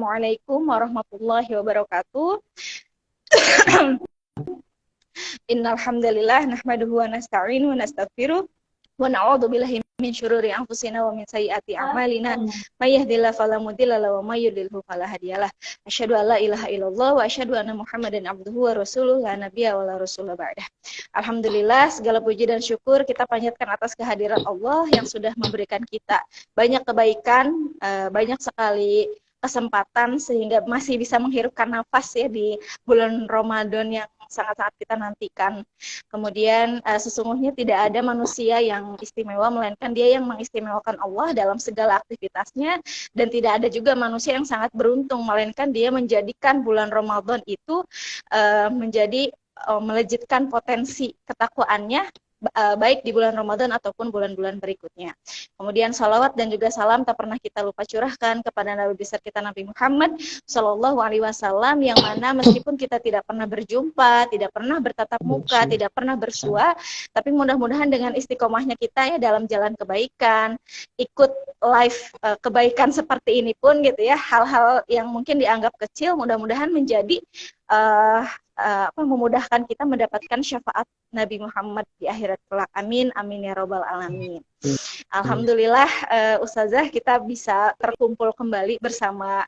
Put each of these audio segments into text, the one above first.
Assalamualaikum warahmatullahi wabarakatuh. Innal hamdalillah nahmaduhu wa nasta'inu wa nastaghfiruh wa na'udzu billahi min syururi anfusina wa min sayyiati a'malina. May yahdihillahu fala mudilla lahu wa may yudlilhu fala hadiyalah. Asyhadu an la ilaha illallah wa asyhadu anna Muhammadan abduhu wa rasuluh la nabiyya wa la rasula ba'dah. Alhamdulillah, segala puji dan syukur kita panjatkan atas kehadiran Allah yang sudah memberikan kita banyak kebaikan, banyak sekali kesempatan sehingga masih bisa menghirupkan nafas ya di bulan Ramadan yang sangat-sangat kita nantikan. Kemudian sesungguhnya tidak ada manusia yang istimewa melainkan dia yang mengistimewakan Allah dalam segala aktivitasnya, dan tidak ada juga manusia yang sangat beruntung melainkan dia menjadikan bulan Ramadan itu menjadi melejitkan potensi ketakwaannya baik di bulan Ramadan ataupun bulan-bulan berikutnya. Kemudian salawat dan juga salam tak pernah kita lupa curahkan kepada Nabi besar kita Nabi Muhammad Shallallahu Alaihi Wasallam, yang mana meskipun kita tidak pernah berjumpa, tidak pernah bertatap muka, tidak pernah bersua, tapi mudah-mudahan dengan istiqomahnya kita ya dalam jalan kebaikan, ikut live kebaikan seperti ini pun gitu ya, hal-hal yang mungkin dianggap kecil mudah-mudahan menjadi memudahkan kita mendapatkan syafaat Nabi Muhammad di akhirat kelak. Amin, amin ya robbal alamin. Alhamdulillah, Ustazah kita bisa terkumpul kembali bersama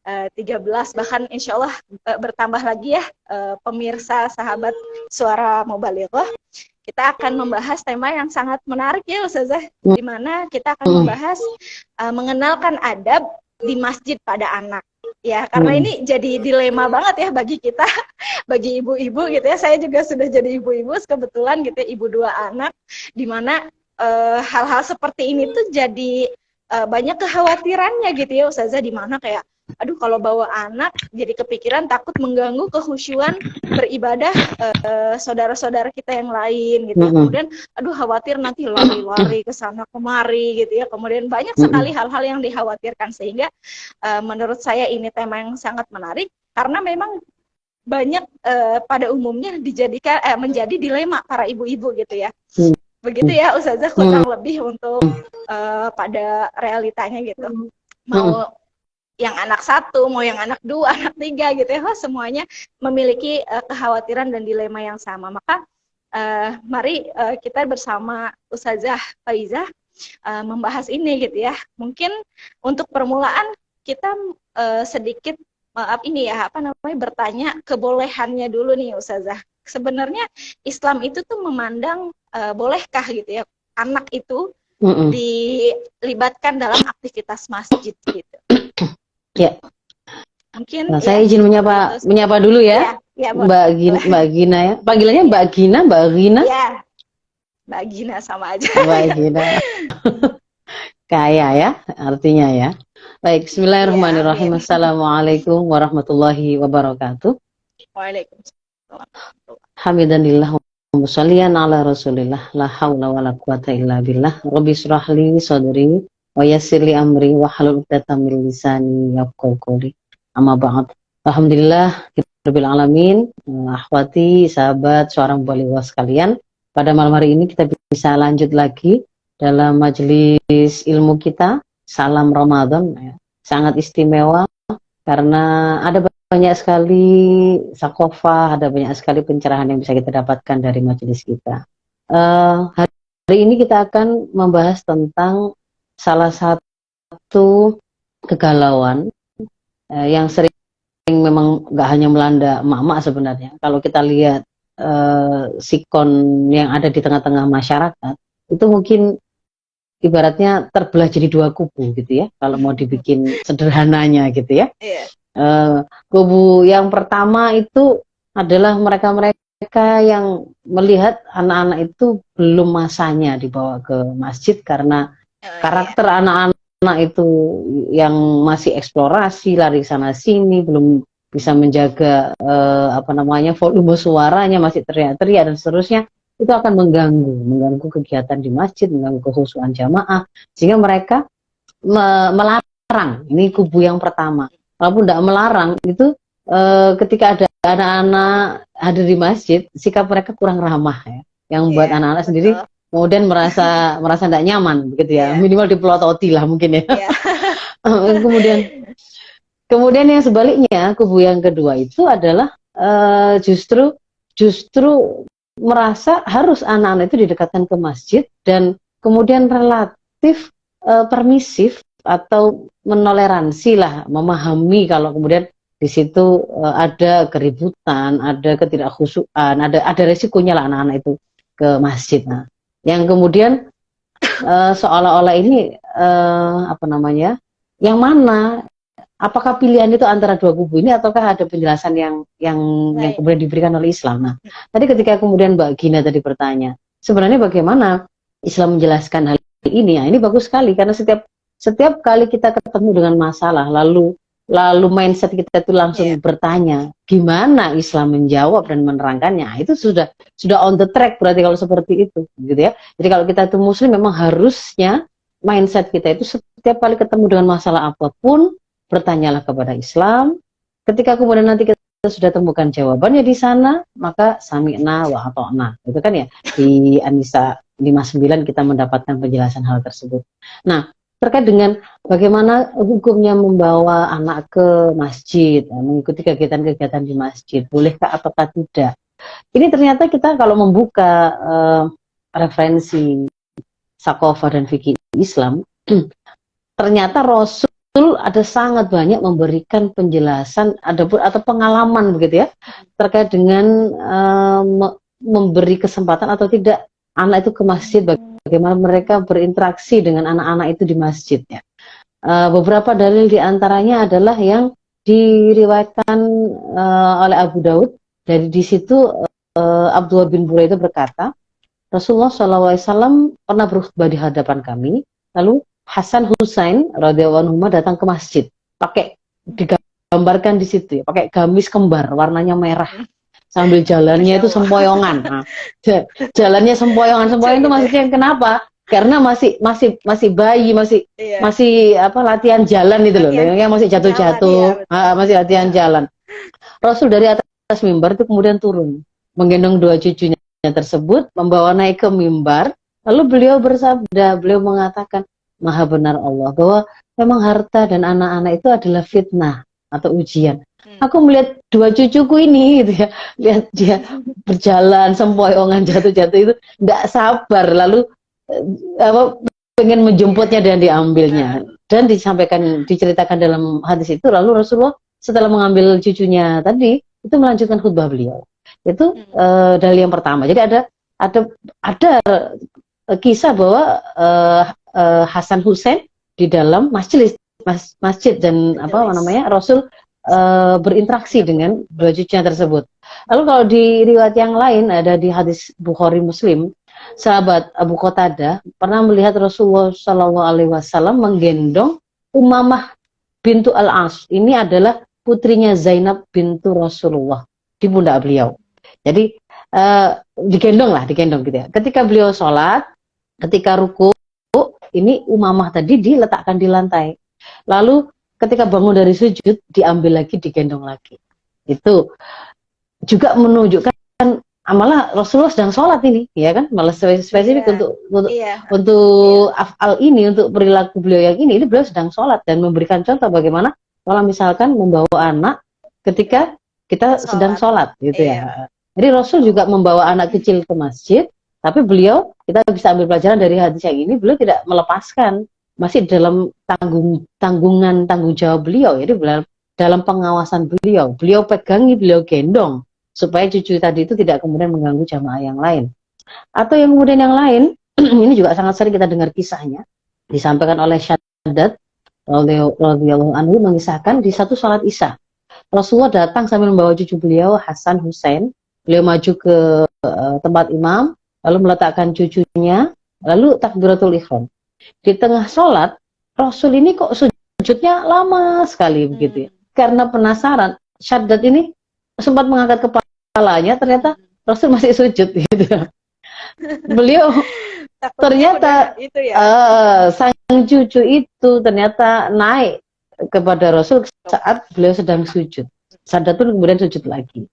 13, bahkan insya Allah bertambah lagi ya pemirsa sahabat Suara Mubalighah. Kita akan membahas tema yang sangat menarik ya Ustazah, di mana kita akan membahas mengenalkan adab di masjid pada anak. Ya, karena ini jadi dilema banget ya bagi kita, bagi ibu-ibu gitu ya. Saya juga sudah jadi ibu-ibu kebetulan gitu ya, ibu 2 anak, di mana hal-hal seperti ini tuh jadi banyak kekhawatirannya gitu ya Ustazah, di mana kayak aduh kalau bawa anak jadi kepikiran takut mengganggu kekhusyuan beribadah saudara-saudara kita yang lain gitu ya. Kemudian aduh khawatir nanti lari-lari ke sana kemari gitu ya. Kemudian banyak sekali hal-hal yang dikhawatirkan, sehingga menurut saya ini tema yang sangat menarik karena memang banyak pada umumnya dijadikan menjadi dilema para ibu-ibu gitu ya. Begitu ya Ustazah kurang lebih untuk pada realitanya gitu. Mau yang anak 1, mau yang anak 2, anak 3 gitu ya, semuanya memiliki kekhawatiran dan dilema yang sama. Maka mari kita bersama Ustazah Faizah membahas ini gitu ya. Mungkin untuk permulaan kita sedikit bertanya kebolehannya dulu nih Ustazah. Sebenarnya Islam itu tuh memandang bolehkah gitu ya anak itu dilibatkan dalam aktivitas masjid gitu. Ya. Mungkin saya izin menyapa dulu ya. Ya Mbak Gina ya. Panggilannya Mbak Gina, Mbak Gina? Ya. Mbak Gina sama aja. Mbak Gina. Kaya ya artinya ya. Baik, bismillahirrahmanirrahim. Assalamualaikum warahmatullahi wabarakatuh. Waalaikumsalam. Hamdanillah wa sholliyan ala Rasulillah. La haula wala quwata illa billah. Rabbi shrah li sadri wa yassir li amri wa hlul 'uqdatam min lisani yafqahu qawli. Amma ba'd. Alhamdulillah rabbil alamin. Akhwati, sahabat Suara Mubalighah sekalian, pada malam hari ini kita bisa lanjut lagi dalam majelis ilmu kita Salam Ramadan ya. Sangat istimewa karena ada banyak sekali sakofah, ada banyak sekali pencerahan yang bisa kita dapatkan dari majelis kita. Hari ini kita akan membahas tentang salah satu kegalauan yang sering memang nggak hanya melanda emak-emak sebenarnya. Kalau kita lihat sikon yang ada di tengah-tengah masyarakat, itu mungkin ibaratnya terbelah jadi 2 kubu gitu ya, kalau mau dibikin sederhananya gitu ya. Kubu yang pertama itu adalah mereka-mereka yang melihat anak-anak itu belum masanya dibawa ke masjid karena karakter anak-anak itu yang masih eksplorasi, lari sana sini, belum bisa menjaga volume suaranya, masih teriak-teriak dan seterusnya. Itu akan mengganggu kegiatan di masjid, mengganggu kekhusyuan jamaah, sehingga mereka melarang. Ini kubu yang pertama. Walaupun tidak melarang, itu ketika ada anak-anak hadir di masjid, sikap mereka kurang ramah ya. Yang membuat anak-anak sendiri kemudian merasa tidak nyaman begitu ya. Minimal dipelototi lah mungkin ya. Kemudian Kemudian yang sebaliknya, kubu yang kedua itu adalah justru merasa harus anak-anak itu didekatkan ke masjid dan kemudian relatif permisif atau menoleransi lah, memahami kalau kemudian di situ ada keributan, ada ketidakkhusyuan, ada resikonya lah anak-anak itu ke masjid. Nah, yang kemudian seolah-olah ini apa namanya? Yang mana? Apakah pilihan itu antara dua kubu ini ataukah ada penjelasan yang kemudian diberikan oleh Islam? Nah, tadi ketika kemudian Mbak Gina tadi bertanya, sebenarnya bagaimana Islam menjelaskan hal ini? Ya, ini bagus sekali karena setiap kali kita ketemu dengan masalah, lalu mindset kita itu langsung bertanya, gimana Islam menjawab dan menerangkannya? Itu sudah on the track berarti kalau seperti itu, gitu ya. Jadi kalau kita itu Muslim memang harusnya mindset kita itu setiap kali ketemu dengan masalah apapun bertanyalah kepada Islam. Ketika kemudian nanti kita sudah temukan jawabannya di sana, maka sami'na wa ata'na. Itu kan ya, di An-Nisa 59 kita mendapatkan penjelasan hal tersebut. Nah, terkait dengan bagaimana hukumnya membawa anak ke masjid, mengikuti kegiatan-kegiatan di masjid, bolehkah ataukah tidak? Ini ternyata kita kalau membuka referensi Sakofa dan fikih Islam, ternyata Rasul ada sangat banyak memberikan penjelasan atau pengalaman begitu ya terkait dengan memberi kesempatan atau tidak anak itu ke masjid, bagaimana mereka berinteraksi dengan anak-anak itu di masjid ya. Beberapa dalil diantaranya adalah yang diriwayatkan oleh Abu Daud. Dari di situ Abdullah bin Buraidah berkata, Rasulullah SAW pernah berkhutbah di hadapan kami, lalu Hasan Husain radhiyallahu anhuma datang ke masjid, pakai digambarkan di situ ya, pakai gamis kembar warnanya merah, sambil jalannya itu sempoyongan. Nah, jalannya sempoyongan itu maksudnya kenapa? Karena masih bayi, masih apa latihan jalan itu loh, yang masih jatuh-jatuh, masih latihan jalan. Rasul dari atas mimbar itu kemudian turun, menggendong dua cucunya tersebut, membawa naik ke mimbar, lalu beliau bersabda, beliau mengatakan, Maha benar Allah bahwa memang harta dan anak-anak itu adalah fitnah atau ujian. Aku melihat dua cucuku ini gitu ya, lihat dia berjalan sempoyongan jatuh-jatuh itu tidak sabar, lalu pengen menjemputnya dan diambilnya. Dan diceritakan dalam hadis itu, lalu Rasulullah setelah mengambil cucunya tadi itu melanjutkan khutbah beliau. Itu dalil yang pertama. Jadi ada kisah bahwa Hasan Husain di dalam masjid dan Rasul berinteraksi dengan dua cucunya tersebut. Lalu kalau di riwayat yang lain ada di hadis Bukhari Muslim, sahabat Abu Qatadah pernah melihat Rasulullah SAW menggendong Umamah bintu Al-As. Ini adalah putrinya Zainab bintu Rasulullah di pundak beliau. Jadi digendong gitu ya. Ketika beliau sholat, ketika ruku, ini Umamah tadi diletakkan di lantai. Lalu ketika bangun dari sujud, diambil lagi, digendong lagi. Itu juga menunjukkan malah Rasulullah sedang sholat ini, ya kan? Malah spesifik untuk af'al ini, untuk perilaku beliau yang ini beliau sedang sholat dan memberikan contoh bagaimana kalau misalkan membawa anak ketika kita sedang sholat, gitu ya. Jadi Rasul juga membawa anak kecil ke masjid, tapi beliau, kita bisa ambil pelajaran dari hadis yang ini, beliau tidak melepaskan, masih dalam tanggung jawab beliau, jadi dalam pengawasan beliau pegangi, beliau gendong, supaya cucu tadi itu tidak kemudian mengganggu jamaah yang lain. Atau yang kemudian yang lain, ini juga sangat sering kita dengar kisahnya, disampaikan oleh Syaddad radhiyallahu anhu mengisahkan di satu salat Isya, Rasulullah datang sambil membawa cucu beliau Hasan Husain, beliau maju ke tempat imam, lalu meletakkan cucunya, lalu takbiratul ihram. Di tengah sholat, Rasul ini kok sujudnya lama sekali begitu ya. Karena penasaran, Syaddad ini sempat mengangkat kepalanya, ternyata Rasul masih sujud gitu ya. Beliau ternyata itu ya. Sang cucu itu ternyata naik kepada Rasul saat beliau sedang sujud. Syaddad pun kemudian sujud lagi.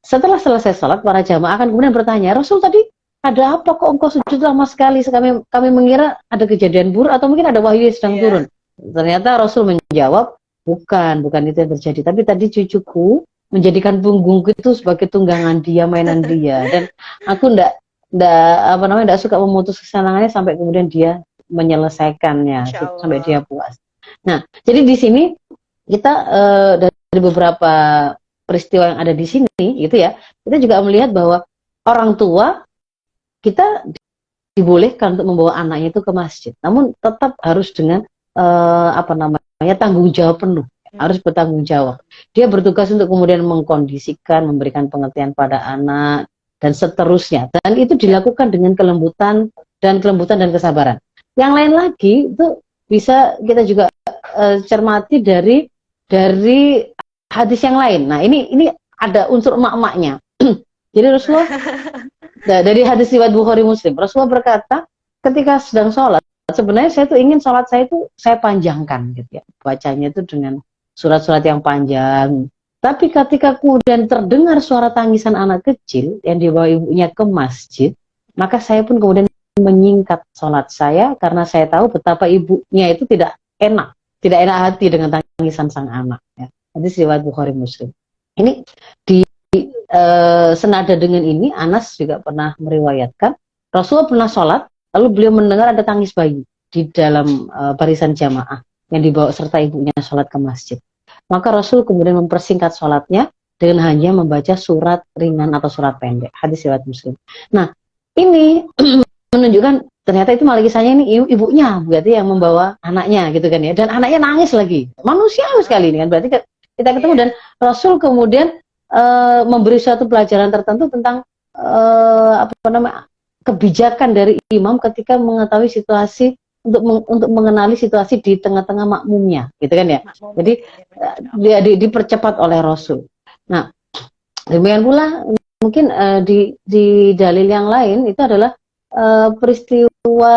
Setelah selesai sholat, para jamaah akan kemudian bertanya, Rasul tadi ada apa kok engkau sujud lama sekali? Kami mengira ada kejadian buruk atau mungkin ada wahyu yang sedang turun. Ternyata Rasul menjawab, bukan itu yang terjadi. Tapi tadi cucuku menjadikan punggungku itu sebagai tunggangan dia, mainan dia, dan aku ndak suka memutus kesenangannya sampai kemudian dia menyelesaikannya Masya gitu, sampai Allah. dia puas. Nah, jadi di sini kita dari beberapa peristiwa yang ada di sini itu ya, kita juga melihat bahwa orang tua kita dibolehkan untuk membawa anaknya itu ke masjid, namun tetap harus dengan tanggung jawab penuh, harus bertanggung jawab. Dia bertugas untuk kemudian mengkondisikan, memberikan pengertian pada anak dan seterusnya, dan itu dilakukan dengan kelembutan dan kesabaran. Yang lain lagi itu bisa kita juga cermati dari hadis yang lain. Nah, ini ada unsur emak-emaknya. Jadi Rasulullah dari hadis riwayat Bukhari Muslim, Rasulullah berkata ketika sedang sholat, sebenarnya saya tuh ingin sholat saya itu saya panjangkan gitu ya, bacanya itu dengan surat-surat yang panjang. Tapi ketika kemudian terdengar suara tangisan anak kecil yang dibawa ibunya ke masjid, maka saya pun kemudian menyingkat sholat saya karena saya tahu betapa ibunya itu tidak enak hati dengan tangisan sang anak. Ya. Hadis riwayat Bukhari Muslim. Ini di senada dengan ini, Anas juga pernah meriwayatkan Rasulullah pernah sholat, lalu beliau mendengar ada tangis bayi di dalam barisan jamaah yang dibawa serta ibunya sholat ke masjid. Maka Rasul kemudian mempersingkat sholatnya dengan hanya membaca surat ringan atau surat pendek. Hadis riwayat Muslim. Nah, ini menunjukkan ternyata itu malah kisahnya ini ibunya berarti yang membawa anaknya gitu kan ya, dan anaknya nangis lagi, manusiawi sekali ini kan, berarti kita ketemu dan Rasul kemudian memberi suatu pelajaran tertentu tentang kebijakan dari imam ketika mengetahui situasi untuk mengenali situasi di tengah-tengah makmumnya, gitu kan ya. Jadi dia dipercepat oleh Rasul. Nah, demikian pula mungkin di dalil yang lain itu adalah peristiwa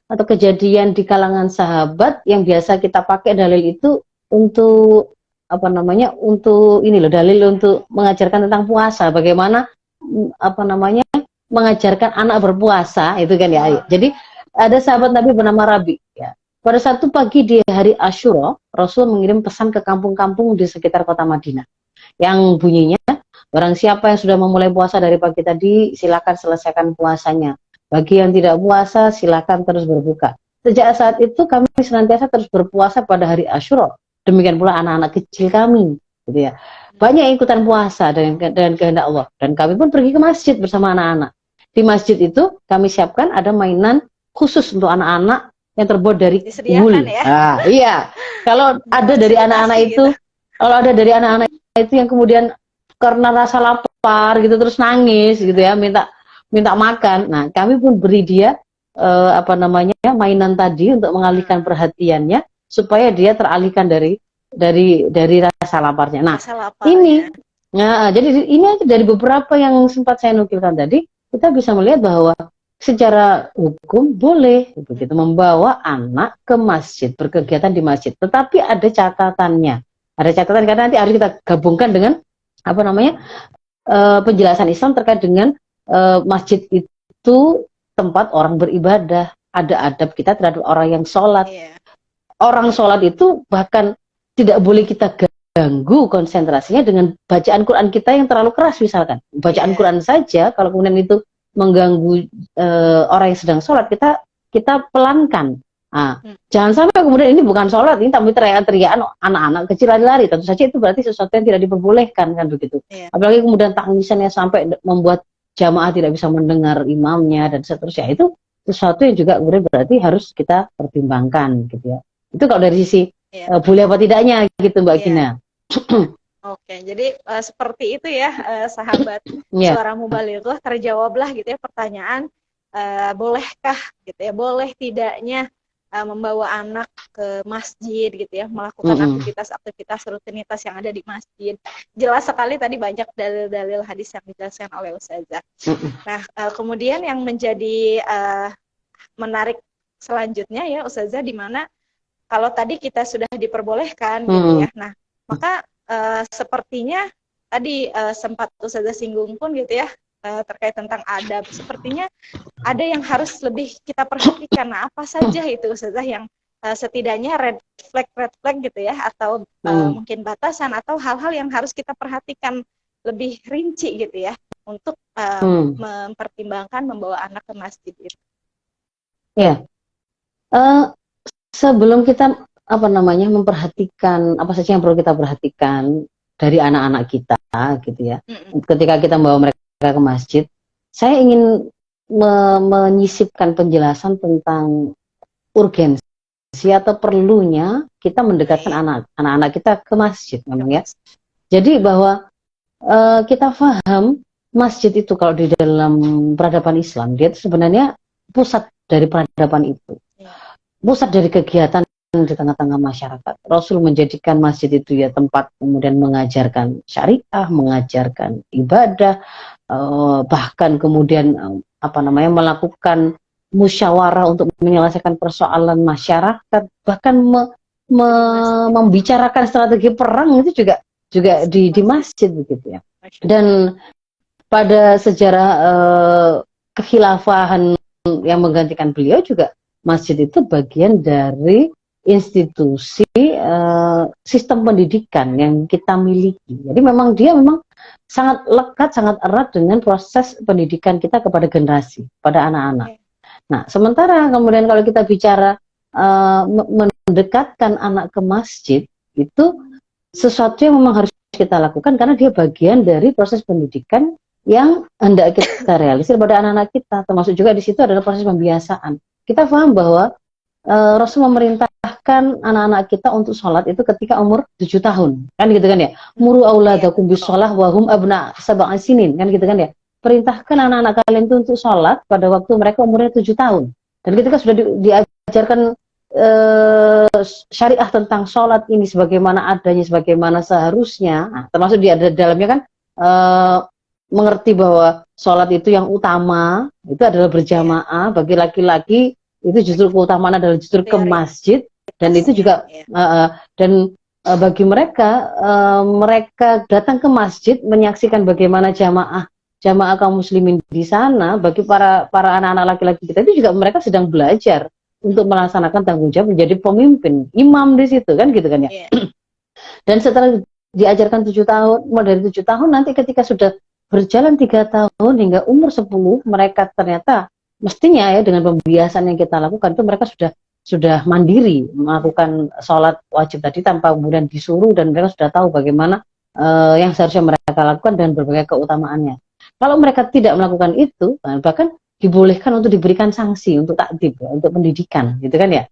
atau kejadian di kalangan sahabat yang biasa kita pakai dalil itu untuk untuk ini loh, dalil untuk mengajarkan tentang puasa, bagaimana mengajarkan anak berpuasa itu kan ya. Jadi ada sahabat Nabi bernama Rabi ya. Pada satu pagi di hari Asyura, Rasul mengirim pesan ke kampung-kampung di sekitar kota Madinah yang bunyinya, barang siapa yang sudah memulai puasa dari pagi tadi, silakan selesaikan puasanya. Bagi yang tidak puasa, silakan terus berbuka. Sejak saat itu kami senantiasa terus berpuasa pada hari Asyura. Demikian pula anak-anak kecil kami, gitu ya. Banyak yang ikutan puasa dan kehendak Allah. Dan kami pun pergi ke masjid bersama anak-anak. Di masjid itu kami siapkan ada mainan khusus untuk anak-anak yang terbuat dari wool. Ya? Nah, iya. Kalau ada dari anak-anak itu, yang kemudian karena rasa lapar gitu terus nangis gitu ya, minta makan. Nah, kami pun beri dia mainan tadi untuk mengalihkan perhatiannya supaya dia teralihkan dari rasa laparnya. Nah, jadi ini dari beberapa yang sempat saya nukilkan tadi, kita bisa melihat bahwa secara hukum boleh begitu membawa anak ke masjid, berkegiatan di masjid. Tetapi ada catatannya. Ada catatan karena nanti harus kita gabungkan dengan penjelasan Islam terkait dengan masjid itu tempat orang beribadah, ada adab kita terhadap orang yang sholat. Orang sholat itu bahkan tidak boleh kita ganggu konsentrasinya dengan bacaan Quran kita yang terlalu keras misalkan. Bacaan Quran saja kalau kemudian itu mengganggu orang yang sedang sholat, kita pelankan. Nah, jangan sampai kemudian ini bukan sholat, ini tapi teriak-teriakan anak-anak kecil lari-lari. Tentu saja itu berarti sesuatu yang tidak diperbolehkan kan begitu. Apalagi kemudian tangisannya sampai membuat jamaah tidak bisa mendengar imamnya dan seterusnya, itu sesuatu yang juga kemudian berarti harus kita pertimbangkan gitu ya. Itu kalau dari sisi boleh apa tidaknya gitu Mbak Gina. Oke, jadi seperti itu ya sahabat Suara Mubalighah, terjawablah gitu ya pertanyaan bolehkah gitu ya, boleh tidaknya membawa anak ke masjid gitu ya, melakukan aktivitas rutinitas yang ada di masjid. Jelas sekali tadi banyak dalil-dalil hadis yang dijelaskan oleh Ustazah. Nah, kemudian yang menjadi menarik selanjutnya ya Ustazah, di mana kalau tadi kita sudah diperbolehkan gitu ya. Nah, maka sepertinya tadi sempat Ustazah singgung pun gitu ya, terkait tentang adab, sepertinya ada yang harus lebih kita perhatikan. Nah, apa saja itu Ustazah yang setidaknya red flag gitu ya, atau mungkin batasan atau hal-hal yang harus kita perhatikan lebih rinci gitu ya untuk mempertimbangkan membawa anak ke masjid itu. Ya, sebelum kita memperhatikan apa saja yang perlu kita perhatikan dari anak-anak kita gitu ya, ketika kita membawa mereka ke masjid, saya ingin menyisipkan penjelasan tentang urgensi atau perlunya kita mendekatkan anak-anak kita ke masjid memang ya. Jadi bahwa kita paham masjid itu kalau di dalam peradaban Islam, dia itu sebenarnya pusat dari peradaban itu, pusat dari kegiatan di tengah-tengah masyarakat. Rasul menjadikan masjid itu ya tempat kemudian mengajarkan syariah, mengajarkan ibadah, bahkan kemudian melakukan musyawarah untuk menyelesaikan persoalan masyarakat, bahkan membicarakan strategi perang itu juga di masjid begitu ya. Dan pada sejarah kekhilafahan yang menggantikan beliau juga masjid itu bagian dari institusi sistem pendidikan yang kita miliki. Jadi memang dia sangat lekat, sangat erat dengan proses pendidikan kita kepada generasi, pada anak-anak. Nah, sementara kemudian kalau kita bicara mendekatkan anak ke masjid, itu sesuatu yang memang harus kita lakukan karena dia bagian dari proses pendidikan yang hendak kita realisir pada anak-anak kita. Termasuk juga di situ adalah proses pembiasaan. Kita paham bahwa Rasul memerintahkan anak-anak kita untuk sholat itu ketika umur 7 tahun. Kan gitu kan ya? Muru auladakum bis sholah wa hum abna sab'a sinin. Kan gitu kan ya? Perintahkan anak-anak kalian itu untuk sholat pada waktu mereka umurnya 7 tahun. Dan ketika sudah diajarkan syariah tentang sholat ini sebagaimana adanya, sebagaimana seharusnya, nah, termasuk di dalamnya kan mengerti bahwa sholat itu yang utama, itu adalah berjamaah, bagi laki-laki itu justru keutamaan adalah justru ke masjid, dan itu juga bagi mereka, mereka datang ke masjid menyaksikan bagaimana jamaah kaum muslimin di sana. Bagi para anak-anak laki-laki kita itu juga mereka sedang belajar untuk melaksanakan tanggung jawab menjadi pemimpin, imam di situ kan gitu kan ya. Dan setelah diajarkan 7 tahun, mulai dari 7 tahun nanti ketika sudah berjalan 3 tahun hingga umur 10, mereka ternyata mestinya ya dengan pembiasan yang kita lakukan itu mereka sudah mandiri melakukan sholat wajib tadi tanpa kemudian disuruh, dan mereka sudah tahu bagaimana yang seharusnya mereka lakukan dan berbagai keutamaannya. Kalau mereka tidak melakukan itu, bahkan dibolehkan untuk diberikan sanksi untuk takdib, ya, untuk pendidikan, gitu kan ya.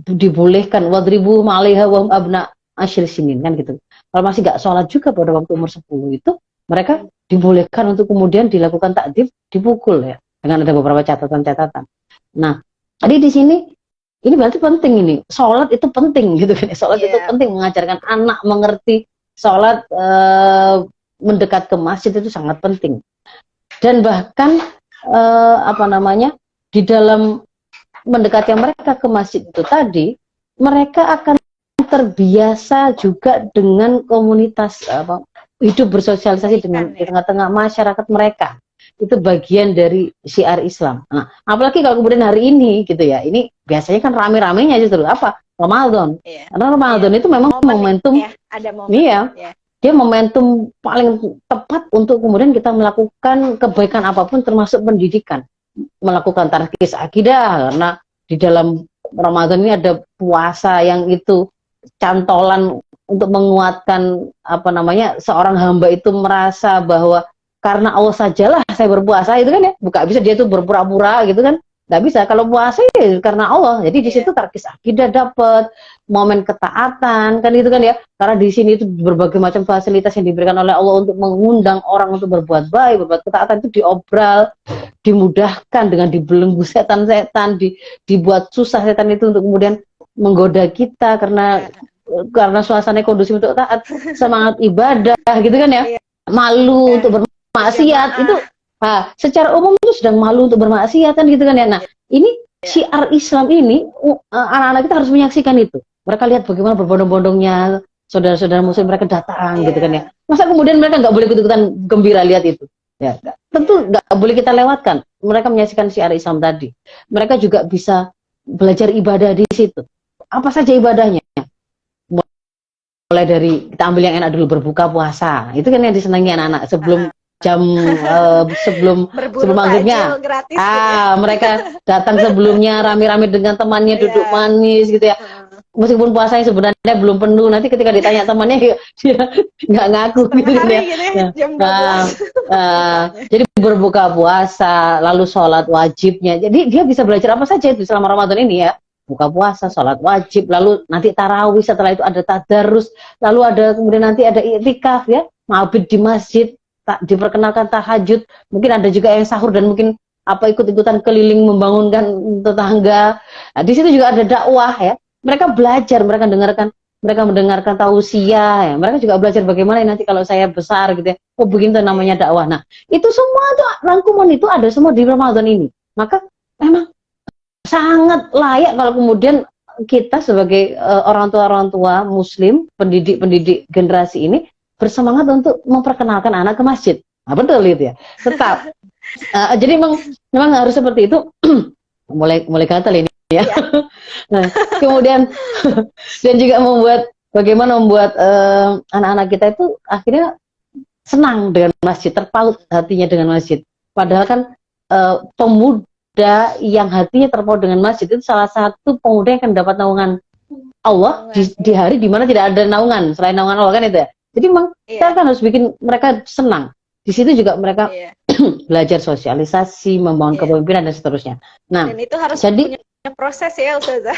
Dibolehkan wadribu ma'alaiha wa hum abna asyir sinin, kan gitu. Kalau masih nggak sholat juga pada waktu umur 10 itu, mereka dibolehkan untuk kemudian dilakukan takdib, dipukul ya, dengan ada beberapa catatan-catatan. Nah, jadi di sini ini berarti penting ini, sholat itu penting gitu kan. Sholat itu penting, mengajarkan anak mengerti sholat, mendekat ke masjid itu sangat penting. Dan bahkan di dalam mendekati mereka ke masjid itu tadi, mereka akan terbiasa juga dengan komunitas hidup bersosialisasi dengan di tengah-tengah masyarakat mereka. Itu bagian dari syiar Islam. Nah, apalagi kalau kemudian hari ini gitu ya, ini biasanya kan rame-ramenya justru apa? Ramadan. Karena Ramadan itu memang momentum, ada momen, dia momentum paling tepat untuk kemudian kita melakukan kebaikan apapun termasuk pendidikan. Melakukan tarkis akidah, karena di dalam Ramadan ini ada puasa yang itu cantolan untuk menguatkan seorang hamba itu merasa bahwa karena Allah sajalah saya berpuasa, itu kan ya, bukan bisa dia itu berpura-pura gitu kan, nggak bisa. Kalau puasa ya karena Allah, jadi di situ tarkis akidah dapat, momen ketaatan kan gitu kan ya, karena di sini itu berbagai macam fasilitas yang diberikan oleh Allah untuk mengundang orang untuk berbuat baik, berbuat ketaatan itu diobral, dimudahkan dengan dibelenggu setan-setan, dibuat susah setan itu untuk kemudian menggoda kita karena suasana kondusif untuk taat, semangat ibadah gitu kan ya, malu untuk bermaksiat itu, secara umum itu sedang malu untuk bermaksiat kan gitu kan ya. Nah, ini syiar Islam ini anak-anak kita harus menyaksikan itu. Mereka lihat bagaimana berbondong-bondongnya saudara-saudara muslim mereka datang gitu kan ya. Masa kemudian mereka nggak boleh ikut-ikutan gembira lihat itu? Ya, tentu nggak boleh kita lewatkan. Mereka menyaksikan syiar Islam tadi. Mereka juga bisa belajar ibadah di situ. apa saja ibadahnya. Mulai dari kita ambil yang enak dulu, berbuka puasa. Itu kan yang disenangi anak-anak sebelum jam sebelum maghribnya. Gratis, gitu ya. Mereka datang sebelumnya rame-rame dengan temannya duduk manis gitu ya. Meskipun puasanya sebenarnya belum penuh, nanti ketika ditanya temannya dia nggak ngaku gitu ya. Gitu ya, jam 12. Jadi berbuka puasa, lalu sholat wajibnya. Jadi dia bisa belajar apa saja itu selama Ramadan ini ya. Buka puasa, sholat wajib, lalu nanti tarawih, setelah itu ada tadarus, lalu ada kemudian nanti ada i'tikaf ya, ma'abid di masjid, diperkenalkan tahajud, mungkin ada juga yang sahur dan mungkin ikut-ikutan keliling membangunkan tetangga. Nah, di situ juga ada dakwah ya. Mereka belajar, mereka mendengarkan tausiah ya. Mereka juga belajar bagaimana nanti kalau saya besar gitu ya. Oh begini tuh namanya dakwah. Nah, itu semua tuh rangkuman itu ada semua di Ramadan ini. Maka memang sangat layak kalau kemudian kita sebagai orang tua muslim, pendidik generasi ini bersemangat untuk memperkenalkan anak ke masjid. Nah, betul itu ya. Tetap. Jadi memang harus seperti itu. mulai gatal ini ya. Nah, kemudian dan juga bagaimana membuat anak-anak kita itu akhirnya senang dengan masjid, terpaut hatinya dengan masjid. Padahal kan pemuda yang hatinya terpaut dengan masjid itu salah satu pemuda yang akan dapat naungan Allah di hari di mana tidak ada naungan selain naungan Allah kan itu ya. Jadi memang kita kan harus bikin mereka senang. Di situ juga mereka belajar sosialisasi, membangun kepemimpinan dan seterusnya. Nah, dan itu harus punya proses ya Ustazah.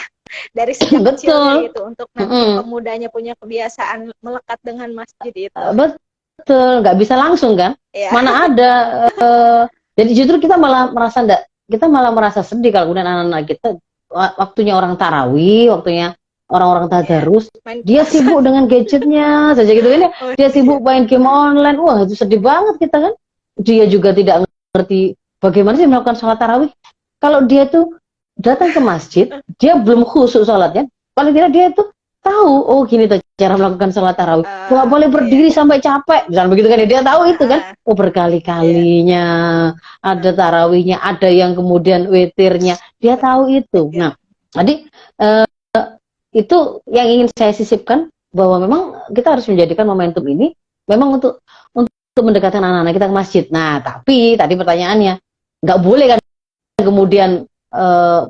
Dari sejak kecil gitu untuk nanti pemudanya punya kebiasaan melekat dengan masjid itu. Betul, nggak bisa langsung kan? Mana ada jadi justru kita malah merasa sedih kalau kemudian anak-anak kita waktunya orang tarawih, waktunya orang-orang tadarus, dia sibuk dengan gadgetnya saja gitu kan ya. Dia sibuk main game online. Wah, itu sedih banget kita kan. Dia juga tidak ngerti bagaimana sih melakukan sholat tarawih. Kalau dia tuh datang ke masjid, dia belum khusyuk sholatnya. Paling tidak dia tuh tahu, oh gini tuh cara melakukan sholat tarawih. Nggak boleh berdiri sampai capek, misalnya begitu kan ya. Dia tahu itu kan. Oh berkali-kalinya ada tarawihnya, ada yang kemudian witirnya. Dia tahu itu. Nah, jadi itu yang ingin saya sisipkan bahwa memang kita harus menjadikan momentum ini memang untuk mendekatkan anak-anak kita ke masjid. Nah, tapi tadi pertanyaannya nggak boleh kan kemudian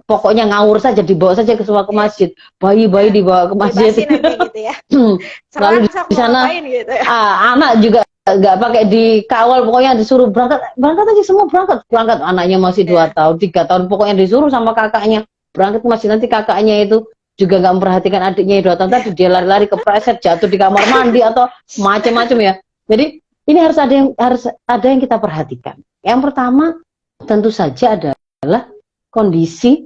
pokoknya ngawur saja dibawa saja ke semua ke masjid, bayi-bayi dibawa ke masjid. Gitu ya. Lalu di sana gitu ya. Anak juga nggak pakai dikawal, pokoknya disuruh berangkat aja semua berangkat anaknya masih 2 tahun 3 tahun pokoknya disuruh sama kakaknya berangkat ke masjid. Nanti kakaknya itu juga nggak memperhatikan adiknya 2 tahun tadi, dia lari-lari kepleset jatuh di kamar mandi atau macam-macam ya. Jadi ini harus ada yang kita perhatikan. Yang pertama tentu saja adalah kondisi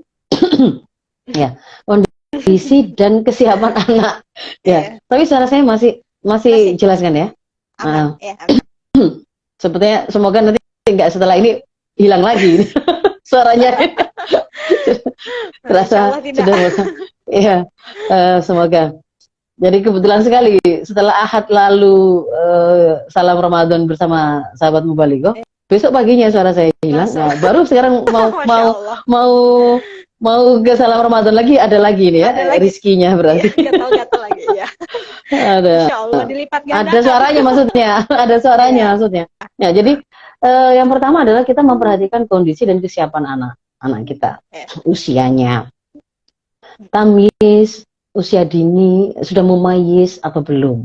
ya, kondisi dan kesiapan anak ya. Tapi suara saya masih jelaskan ya. Sepertinya semoga nanti nggak setelah ini hilang lagi suaranya. Terasa sudah ya, semoga. Jadi kebetulan sekali setelah Ahad lalu salam Ramadan bersama sahabat Mubalighah, besok paginya suara saya hilang. Nah, baru sekarang mau ke salam Ramadan lagi, ada lagi ini ya, rizkinya berarti. Gatal-gatal lagi ya. Ada. Insyaallah dilipat gandakan. Ada suaranya maksudnya, ada suaranya maksudnya. Ya, jadi yang pertama adalah kita memperhatikan kondisi dan kesiapan anak kita, usianya, tamyiz, usia dini, sudah mumayyiz atau belum,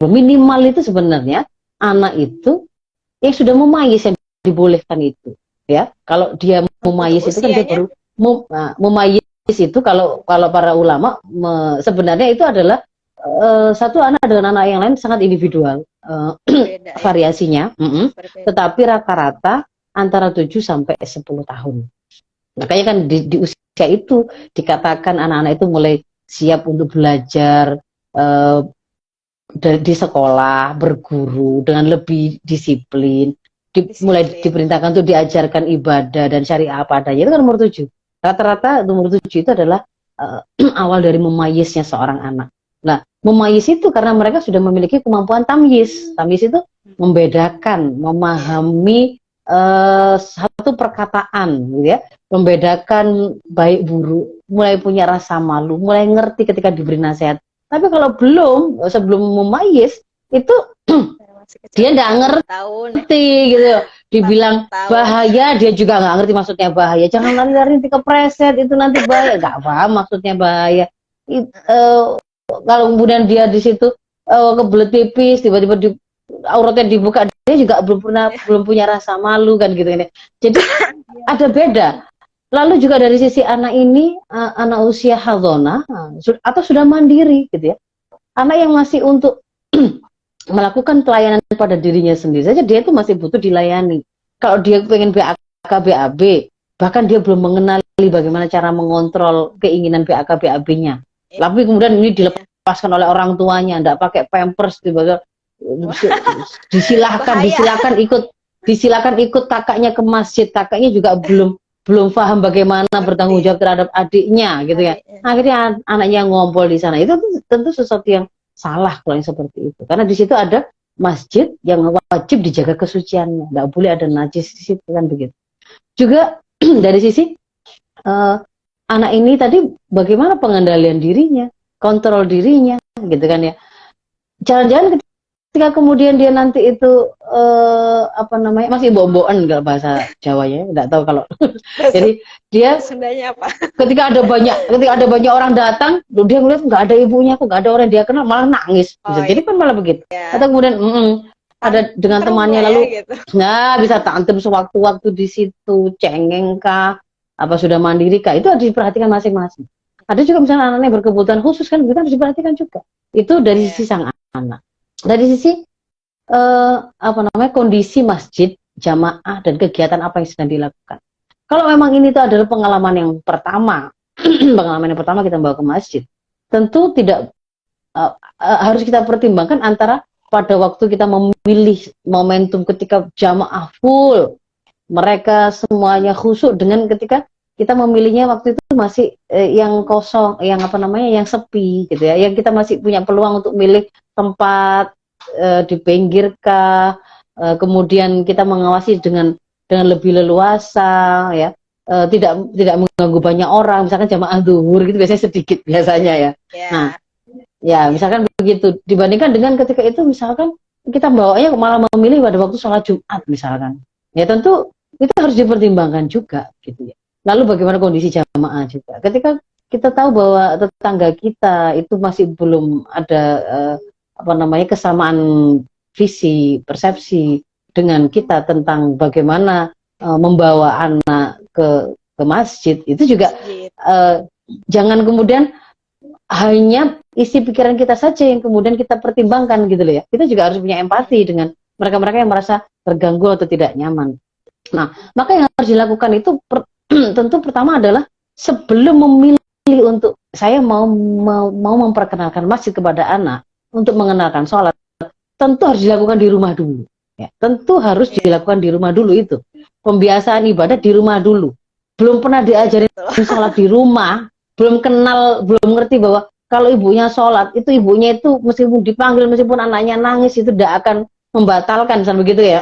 minimal itu sebenarnya anak itu yang sudah mumayyiz yang dibolehkan itu ya. Kalau dia mumayyiz itu kan dia baru mumayyiz itu kalau para ulama sebenarnya itu adalah satu anak dengan anak yang lain sangat individual variasinya, tetapi rata-rata antara 7 sampai 10 tahun. Makanya kan di usia itu dikatakan anak-anak itu mulai siap untuk belajar di sekolah, berguru dengan lebih disiplin, mulai diperintahkan untuk diajarkan ibadah dan syariah apa adanya. Itu kan nomor 7. Rata-rata nomor 7 itu adalah awal dari memayiznya seorang anak. Nah, memayis itu karena mereka sudah memiliki kemampuan tamyiz. Tamyiz itu membedakan, memahami satu perkataan, gitu ya, membedakan baik buruk, mulai punya rasa malu, mulai ngerti ketika diberi nasihat. Tapi kalau belum, sebelum memayis itu dia nggak ngerti gitu. Dibilang bahaya, dia juga nggak ngerti maksudnya bahaya. Jangan lari-lari nanti kepreset, itu nanti bahaya. Nggak paham maksudnya bahaya. Kalau kemudian dia di situ kebelet pipis, tiba-tiba auratnya dibuka, dia juga belum punya rasa malu kan gitu ini. Jadi ada beda. Lalu juga dari sisi anak ini, anak usia hadonah atau sudah mandiri gitu ya. Anak yang masih untuk melakukan pelayanan pada dirinya sendiri saja, dia itu masih butuh dilayani. Kalau dia pengen BAK, BAB, bahkan dia belum mengenali bagaimana cara mengontrol keinginan BAK, BAB-nya. Tapi kemudian ini dilepaskan oleh orang tuanya, enggak pakai pampers, tiba-tiba disilakan ikut kakaknya ke masjid. Kakaknya juga belum paham bagaimana bertanggung jawab terhadap adiknya gitu ya. Akhirnya anaknya ngompol di sana. Itu tentu sesuatu yang salah kalau yang seperti itu. Karena di situ ada masjid yang wajib dijaga kesuciannya. Nggak boleh ada najis di situ kan begitu. Juga dari sisi anak ini tadi bagaimana pengendalian dirinya, kontrol dirinya gitu kan ya. Jangan-jangan ketika kemudian dia nanti itu masih boboan kalau bahasa Jawanya, nggak tahu kalau jadi dia Sundanya apa? ketika ada banyak orang datang, dia ngeliat nggak ada ibunya, kok nggak ada orang yang dia kenal, malah nangis. Bisa jadi kan malah begitu. Atau kemudian ada dengan temannya lalu gitu. Nah bisa tantrum sewaktu-waktu di situ, cengeng kah, apa sudah mandiri kah, itu harus diperhatikan masing-masing. Ada juga misalnya anak-anak yang berkebutuhan khusus kan, kita harus diperhatikan juga. Itu dari sisi sang anak. Dari sisi kondisi masjid, jamaah dan kegiatan apa yang sedang dilakukan. Kalau memang ini tuh adalah pengalaman yang pertama, kita bawa ke masjid, tentu tidak harus kita pertimbangkan antara pada waktu kita memilih momentum ketika jamaah full, mereka semuanya khusyuk, dengan ketika kita memilihnya waktu itu masih yang kosong, yang sepi gitu ya, yang kita masih punya peluang untuk milih tempat di pinggir kah, kemudian kita mengawasi dengan lebih leluasa ya, tidak mengganggu banyak orang, misalkan jamaah zuhur gitu biasanya sedikit biasanya ya. Nah ya misalkan begitu, dibandingkan dengan ketika itu misalkan kita bawanya malah memilih pada waktu sholat Jumat misalkan, ya tentu itu harus dipertimbangkan juga gitu ya. Lalu bagaimana kondisi jamaah juga, ketika kita tahu bahwa tetangga kita itu masih belum ada kesamaan visi, persepsi dengan kita tentang bagaimana membawa anak ke masjid, itu juga jangan kemudian hanya isi pikiran kita saja yang kemudian kita pertimbangkan gitu loh ya. Kita juga harus punya empati dengan mereka-mereka yang merasa terganggu atau tidak nyaman. Nah, maka yang harus dilakukan itu tentu pertama adalah sebelum memilih untuk saya mau memperkenalkan masjid kepada anak, untuk mengenalkan sholat, tentu harus dilakukan di rumah dulu. Ya, tentu harus dilakukan di rumah dulu itu. Pembiasaan ibadah di rumah dulu. Belum pernah diajarin sholat di rumah, belum ngerti bahwa kalau ibunya sholat, itu ibunya itu meskipun dipanggil, meskipun anaknya nangis, itu tidak akan membatalkan, misalnya begitu ya.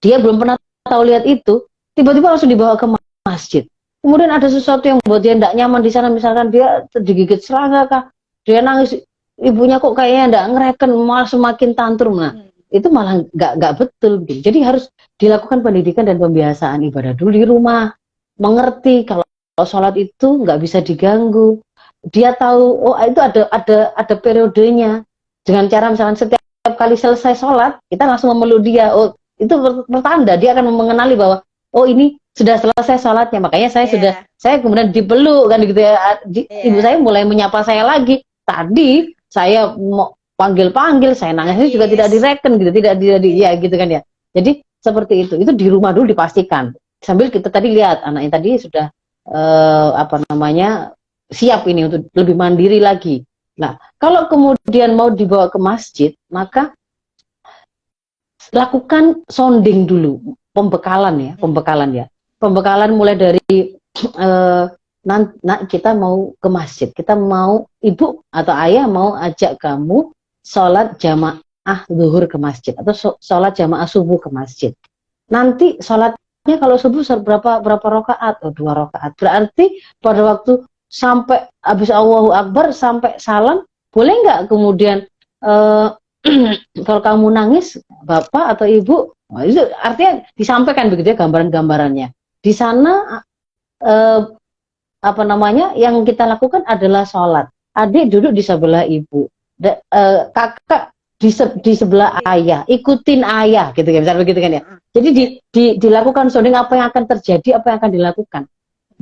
Dia belum pernah tahu lihat itu, tiba-tiba langsung dibawa ke masjid. Kemudian ada sesuatu yang membuat dia tidak nyaman di sana, misalkan dia digigit serangga kah, dia nangis, ibunya kok kayaknya tidak ngereken, malah semakin tantrum. Nah, itu malah nggak betul gitu. Jadi harus dilakukan pendidikan dan pembiasaan ibadah dulu di rumah, mengerti kalau sholat itu nggak bisa diganggu. Dia tahu, oh itu ada periodenya. Dengan cara misalkan setiap kali selesai sholat, kita langsung memeluk dia. Oh itu pertanda dia akan mengenali bahwa oh ini sudah selesai sholatnya. Makanya saya kemudian dipeluk kan gitu ya. Ibu saya mulai menyapa saya lagi. Tadi saya mau panggil, saya nangis juga tidak direken gitu, tidak ya gitu kan ya. Jadi seperti itu di rumah dulu dipastikan. Sambil kita tadi lihat anaknya tadi sudah siap ini untuk lebih mandiri lagi. Nah, kalau kemudian mau dibawa ke masjid, maka lakukan sounding dulu, pembekalan ya. Pembekalan mulai dari kita mau ke masjid, kita mau, ibu atau ayah mau ajak kamu sholat jamaah zuhur ke masjid atau sholat jamaah subuh ke masjid. Nanti sholat kalau subuh berapa rakaat? Oh, 2 rakaat. Berarti pada waktu sampai habis Allahu Akbar sampai salam, boleh nggak kemudian kalau kamu nangis, bapak atau ibu, itu artinya disampaikan begitu ya gambaran-gambarannya. Di sana yang kita lakukan adalah sholat. Adik duduk di sebelah ibu, kakak di sebelah ayah, ikutin ayah, gitu ya, misalnya begitu kan ya. Jadi dilakukan sounding apa yang akan terjadi, apa yang akan dilakukan.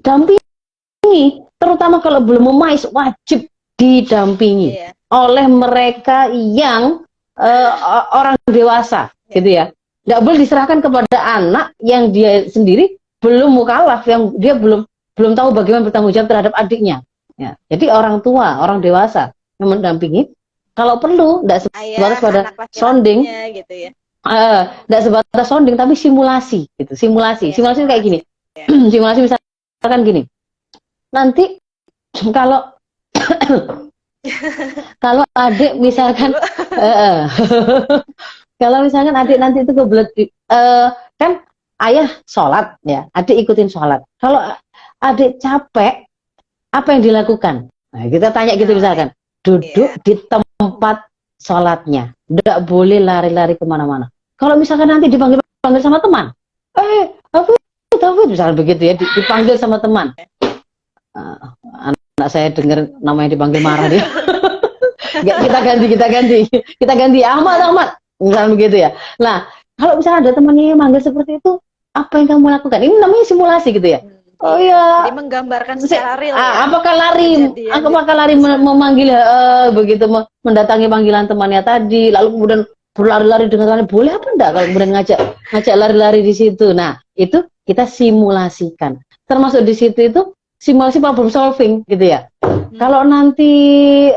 Dampingi, terutama kalau belum memais, wajib didampingi oleh mereka yang orang dewasa, gitu ya. Nggak boleh diserahkan kepada anak yang dia sendiri belum mukallaf, yang dia belum tahu bagaimana bertanggung jawab terhadap adiknya. Ya. Jadi orang tua, orang dewasa yang mendampingi, kalau perlu tidak sebatas pada sounding, gitu ya. Tidak sebatas sounding, tapi simulasi, gitu. Simulasi kayak gini. Simulasi misalkan gini. Nanti kalau kalau adik misalkan kalau misalkan adik nanti itu kebelet kan ayah sholat ya, adik ikutin sholat. Kalau adik capek, apa yang dilakukan? Nah, kita tanya gitu misalkan, duduk di tempat sholatnya, tidak boleh lari-lari kemana-mana. Kalau misalkan nanti dipanggil sama teman, Hafid, misalnya begitu ya, dipanggil sama teman. Anak saya dengar namanya dipanggil marah dia. kita ganti Ahmad, misalnya begitu ya. Nah, kalau misalnya ada temannya yang manggil seperti itu, apa yang kamu lakukan? Ini namanya simulasi gitu ya. Oh ya. Jadi menggambarkan secara real. Apakah lari memanggil begitu mendatangi panggilan temannya tadi, lalu kemudian berlari-lari dengan temannya, boleh apa enggak kalau kemudian ngajak lari-lari di situ? Nah, itu kita simulasikan. Termasuk di situ itu simulasi problem solving gitu ya. Kalau nanti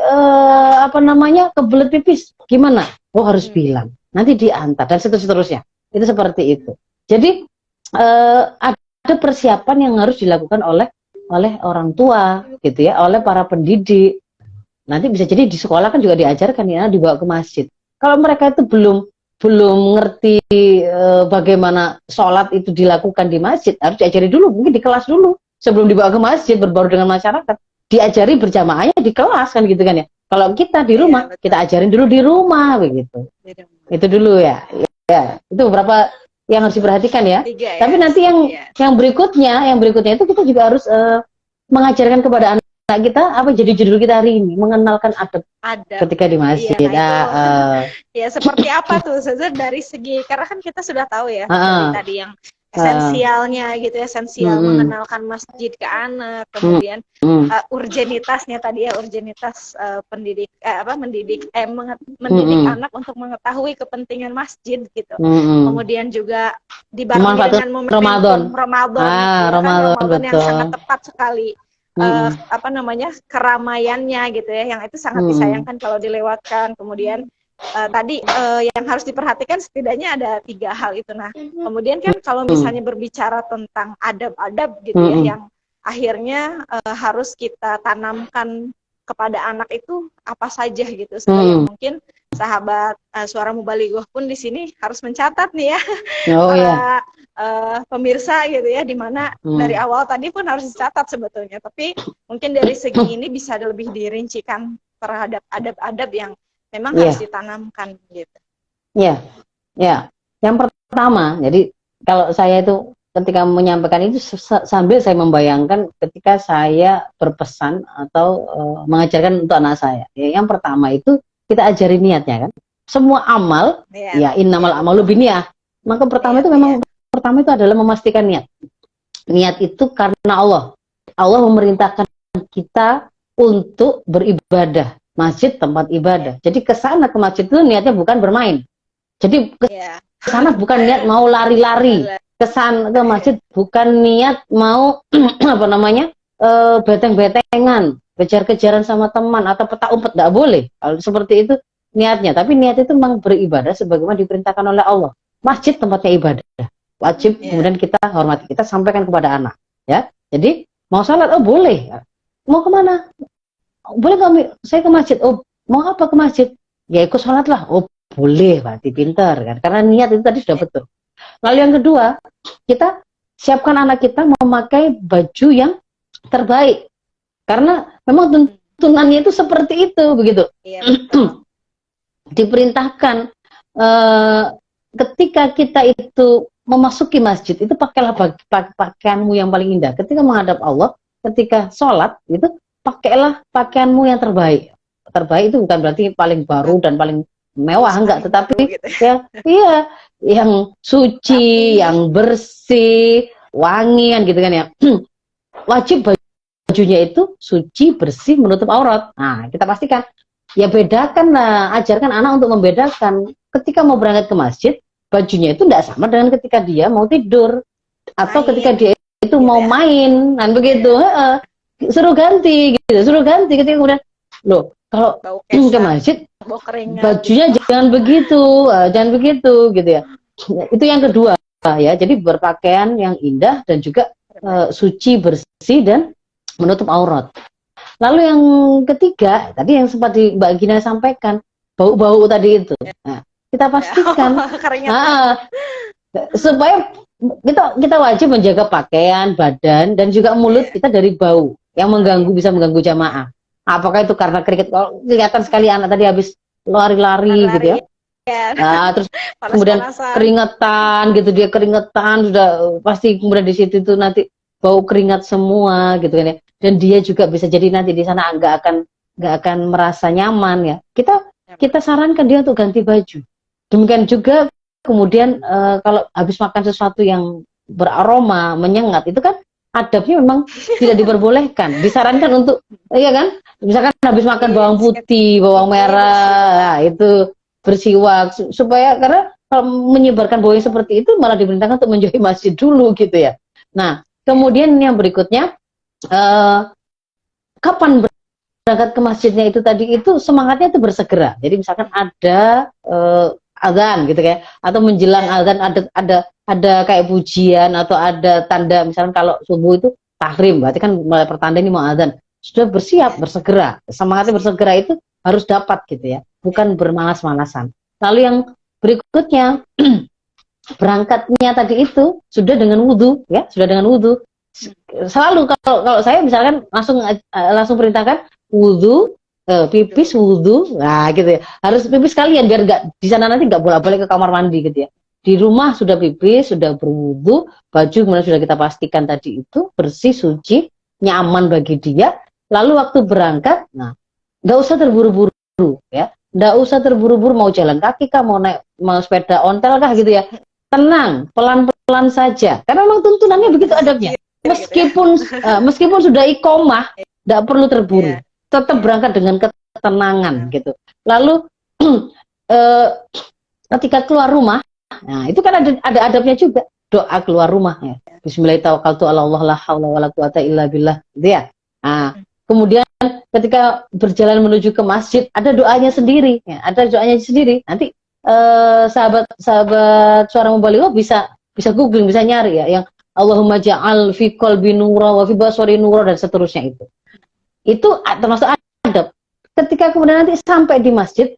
kebelet pipis gimana? Oh, harus bilang. Nanti diantar dan seterusnya. Itu seperti itu. Jadi ada persiapan yang harus dilakukan oleh orang tua gitu ya, oleh para pendidik. Nanti bisa jadi di sekolah kan juga diajarkan ya, dibawa ke masjid. Kalau mereka itu belum ngerti bagaimana sholat itu dilakukan di masjid, harus diajari dulu, mungkin di kelas dulu sebelum dibawa ke masjid, berbaur dengan masyarakat, diajari berjamaahnya di kelas kan gitu kan ya. Kalau kita di rumah, kita ajarin dulu di rumah begitu. Itu dulu ya. Ya, itu beberapa yang harus diperhatikan ya. Tapi nanti yang berikutnya itu kita juga harus mengajarkan kepada anak kita apa jadi judul kita hari ini, mengenalkan adab ketika di masjid. Ya seperti apa tuh Ustazah dari segi, karena kan kita sudah tahu ya tadi yang esensialnya gitu, esensial mengenalkan masjid ke anak, kemudian urgenitasnya tadi ya, urgenitas mendidik anak untuk mengetahui kepentingan masjid gitu. Kemudian juga dibarengi dengan momentum Ramadan yang sangat tepat sekali. Keramaiannya gitu ya, yang itu sangat disayangkan kalau dilewatkan. Kemudian tadi yang harus diperhatikan setidaknya ada 3 hal itu. Nah, kemudian kan kalau misalnya berbicara tentang adab-adab gitu ya, yang akhirnya harus kita tanamkan kepada anak itu apa saja gitu. Supaya mungkin sahabat Suara Mubalighah pun di sini harus mencatat nih ya, pemirsa gitu ya, dimana dari awal tadi pun harus dicatat sebetulnya. Tapi mungkin dari segi ini bisa lebih dirincikan terhadap adab-adab yang memang harus ditanamkan gitu. Ya. Yang pertama, jadi kalau saya itu ketika menyampaikan itu sambil saya membayangkan ketika saya berpesan atau mengajarkan untuk anak saya. Ya, yang pertama itu kita ajari niatnya kan. Semua amal, innamal amalu binniyah. Maka pertama itu memang pertama itu adalah memastikan niat. Niat itu karena Allah. Allah memerintahkan kita untuk beribadah. Masjid tempat ibadah. Jadi ke sana ke masjid itu niatnya bukan bermain. Jadi ke sana bukan niat mau lari-lari. Ke sana ke masjid bukan niat mau beteng-betengan, kejar-kejaran sama teman atau petak umpet, enggak boleh. Kalau seperti itu niatnya, tapi niat itu memang beribadah sebagaimana diperintahkan oleh Allah. Masjid tempatnya ibadah. Wajib kemudian kita hormati, kita sampaikan kepada anak, ya. Jadi mau salat boleh. Mau kemana? Boleh kami, saya ke masjid. Oh, mau apa ke masjid? Ya ikut sholat lah. Oh, boleh, berarti pintar kan? Karena niat itu tadi sudah betul. Lalu yang kedua, kita siapkan anak kita memakai baju yang terbaik. Karena memang tuntunannya itu seperti itu, begitu. Iya, betul. Diperintahkan ketika kita itu memasuki masjid, itu pakailah pakaianmu yang paling indah. Ketika menghadap Allah, ketika sholat, itu pakailah pakaianmu yang terbaik. Terbaik itu bukan berarti paling baru dan paling mewah, enggak, tetapi gitu. iya, yang suci, yang bersih, wangian gitu kan ya. Wajib bajunya itu suci, bersih, menutup aurat. Nah, kita pastikan. Ya bedakan lah, ajarkan anak untuk membedakan. Ketika mau berangkat ke masjid, bajunya itu tidak sama dengan ketika dia mau tidur. Atau ketika dia itu mau main. Kan begitu. Suruh ganti gitu. Suruh ganti ketika kemudian, loh, kalau ke masjid, bajunya jangan begitu. Jangan begitu gitu ya. Itu yang kedua ya. Jadi berpakaian yang indah dan juga suci, bersih, dan menutup aurat. Lalu yang ketiga, tadi yang sempat Mbak Gina sampaikan, bau-bau tadi itu. Nah, kita pastikan supaya kita wajib menjaga pakaian, badan, dan juga mulut kita dari bau yang mengganggu, bisa mengganggu jamaah. Apakah itu karena keringat? Kalau kelihatan sekali anak tadi habis lari-lari gitu ya. Nah, terus kemudian keringetan gitu, dia keringetan sudah pasti, kemudian di situ tuh nanti bau keringat semua gitu kan ya. Dan dia juga bisa jadi nanti di sana nggak akan merasa nyaman ya. Kita sarankan dia untuk ganti baju. Demikian juga kemudian kalau habis makan sesuatu yang beraroma, menyengat, itu kan adabnya memang tidak diperbolehkan. Disarankan untuk, iya kan? Misalkan habis makan bawang putih, bawang merah, itu bersiwak supaya, karena kalau menyebarkan bau yang seperti itu malah diperintahkan untuk menjauhi masjid dulu gitu ya. Nah, kemudian yang berikutnya, kapan berangkat ke masjidnya itu tadi, itu semangatnya itu bersegera. Jadi misalkan ada azan gitu ya, atau menjelang azan ada kayak pujian atau ada tanda, misalkan kalau subuh itu tahrim, berarti kan mulai pertanda ini mau azan, sudah bersiap, bersegera. Semangatnya bersegera itu harus dapat gitu ya, bukan bermalas-malasan. Lalu yang berikutnya, berangkatnya tadi itu sudah dengan wudhu ya, sudah dengan wudhu. Selalu kalau saya misalkan langsung perintahkan wudhu, pipis, wudhu, nah gitu ya, harus pipis kalian biar nggak di sana nanti nggak bolak-balik ke kamar mandi gitu ya. Di rumah sudah pipis, sudah berwudhu, baju kemudian sudah kita pastikan tadi itu bersih, suci, nyaman bagi dia. Lalu waktu berangkat, nah nggak usah terburu-buru ya, nggak usah terburu-buru mau jalan kaki kah, mau naik, mau sepeda ontel kah gitu ya. Tenang, pelan-pelan saja, karena memang tuntunannya begitu adabnya. Meskipun sudah iqomah, tidak perlu terburu, tetap berangkat dengan ketenangan gitu. Lalu ketika keluar rumah, nah itu kan ada adabnya juga, doa keluar rumah ya. Bismillahirrahmanirrahim, la haula wala quwata illa billah, gitu ya. Nah, kemudian ketika berjalan menuju ke masjid, ada doanya sendiri, ya, ada doanya sendiri. Nanti sahabat suara Mubaligho bisa googling, bisa nyari ya, yang Allahumma ja'al fi qalbi nura wa fi basari nura dan seterusnya itu. Itu termasuk adab. Ketika kemudian nanti sampai di masjid,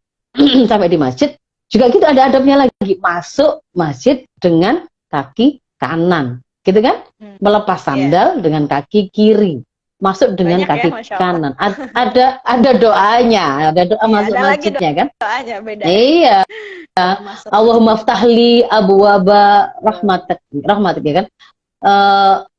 juga gitu ada adabnya lagi. Masuk masjid dengan kaki kanan, gitu kan? Melepas sandal dengan kaki kiri. Masuk dengan kaki kanan. Ada doanya, ada doa masuk masjidnya kan? Doanya beda. Iya. Allahumma ftahli abwaba rahmatik ya kan?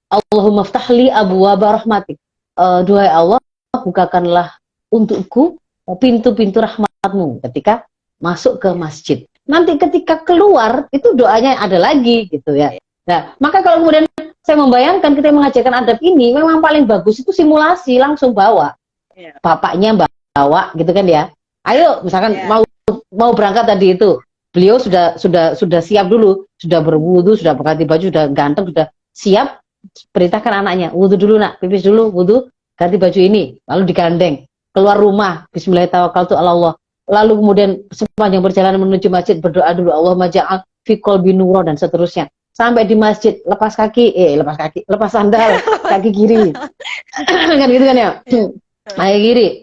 Allahumma ftahli abwaba rahmatik. Duhai Allah, bukakanlah untukku pintu-pintu rahmatmu ketika masuk ke masjid. Nanti ketika keluar itu doanya ada lagi gitu ya. Nah, maka kalau kemudian saya membayangkan kita mengajarkan adab ini, memang paling bagus itu simulasi, langsung bawa bapaknya bawa gitu kan ya. Ayo misalkan mau berangkat tadi itu, beliau sudah siap dulu, sudah berwudu, sudah berganti baju, sudah ganteng, sudah siap. Perintahkan anaknya, wudu dulu nak, pipis dulu, wudu, ganti baju ini, lalu digandeng keluar rumah, bismillahirrahmanirrahim. Lalu kemudian sepanjang perjalanan menuju masjid berdoa dulu, Allahumma ja'al fi qalbi nura dan seterusnya. Sampai di masjid lepas sandal kaki kiri. Kan gitu kan ya? Kaki kiri.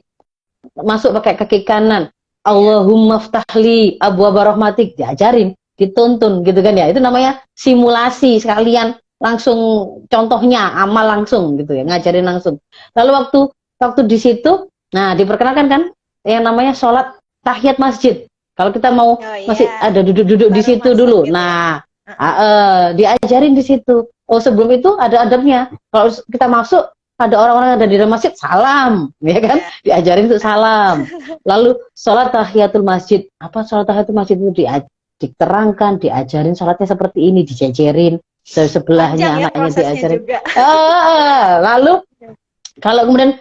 Masuk pakai kaki kanan. Allahumma ftahli abwaba rahmatik, diajarin, dituntun gitu kan ya. Itu namanya simulasi sekalian langsung contohnya amal langsung gitu ya, ngajarin langsung. Lalu waktu di situ, nah diperkenalkan kan yang namanya sholat tahiyat masjid. Kalau kita mau masih ada duduk-duduk di situ dulu. Gitu nah, diajarin di situ. Oh, sebelum itu ada adabnya. Kalau kita masuk ada orang-orang yang ada di dalam masjid, salam, ya kan? Diajarin untuk salam. Lalu sholat tahiyatul masjid. Apa sholat tahiyatul masjid itu diterangkan, diajarin sholatnya seperti ini, dijajarin. Sebelahnya anaknya diajarin. Lalu kalau kemudian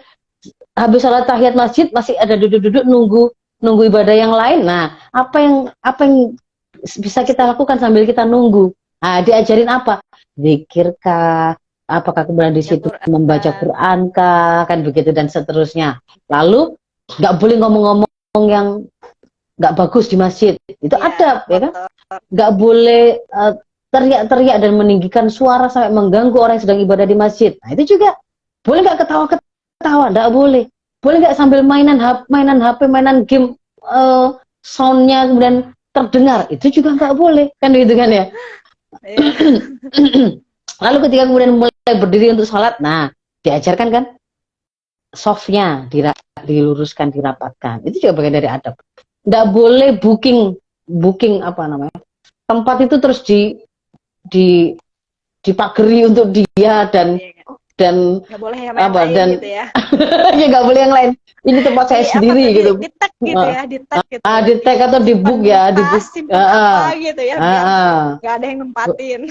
habis sholat tahiyat masjid masih ada duduk-duduk nunggu ibadah yang lain. Nah, apa yang bisa kita lakukan sambil kita nunggu? Nah, diajarin apa? Zikir kah? Apakah kemudian di situ membaca Quran kah? Kan begitu dan seterusnya. Lalu nggak boleh ngomong-ngomong yang nggak bagus di masjid. Itu adab, ya kan? Nggak boleh teriak-teriak dan meninggikan suara sampai mengganggu orang yang sedang ibadah di masjid. Nah, itu juga boleh nggak ketawa-ketawa? Nggak boleh. Boleh nggak sambil mainan HP, mainan game, soundnya kemudian terdengar? Itu juga nggak boleh, kan gitu kan ya? Lalu ketika kemudian mulai berdiri untuk sholat, nah diajarkan kan softnya diluruskan, dirapatkan. Itu juga bagian dari adab. Nggak boleh booking apa namanya tempat itu terus dipageri untuk dia dan nggak boleh yang lain gitu ya. Ya nggak boleh yang lain. Ini tempat saya sendiri gitu. Di-tag gitu ya, di-tag gitu. Di-tag atau di-book ya, di-book. Gitu ya. Nggak ada yang nempatin.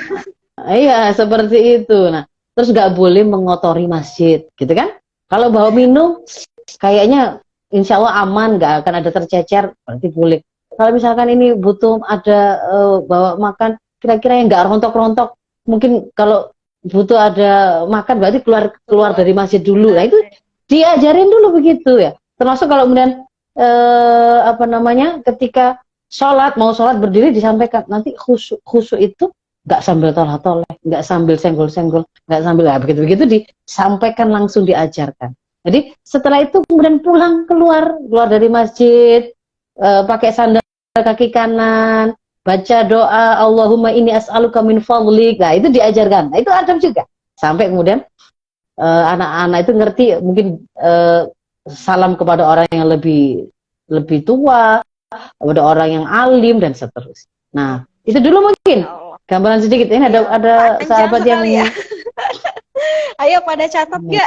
Iya, seperti itu. Nah, terus nggak boleh mengotori masjid, gitu kan? Kalau bawa minum, kayaknya insya Allah aman, nggak akan ada tercecer, berarti boleh. Kalau misalkan ini butuh ada bawa makan, kira-kira yang nggak rontok-rontok, mungkin kalau butuh ada makan, berarti keluar dari masjid dulu. Nah, itu diajarin dulu begitu ya. Termasuk kalau kemudian ketika mau sholat berdiri disampaikan, nanti khusyuk itu nggak sambil toleh-toleh, nggak sambil senggol-senggol, nggak sambil begitu-begitu, disampaikan langsung, diajarkan. Jadi setelah itu kemudian keluar dari masjid, pakai sandal kaki kanan, baca doa Allahumma inni as'aluka min fadlik. Nah, itu diajarkan. Nah, itu adab juga. Sampai kemudian anak-anak itu ngerti, mungkin salam kepada orang yang lebih tua, kepada orang yang alim dan seterusnya. Nah, itu dulu mungkin gambaran sedikit. Ini ada sahabat yang ya. Ayo pada catat ya.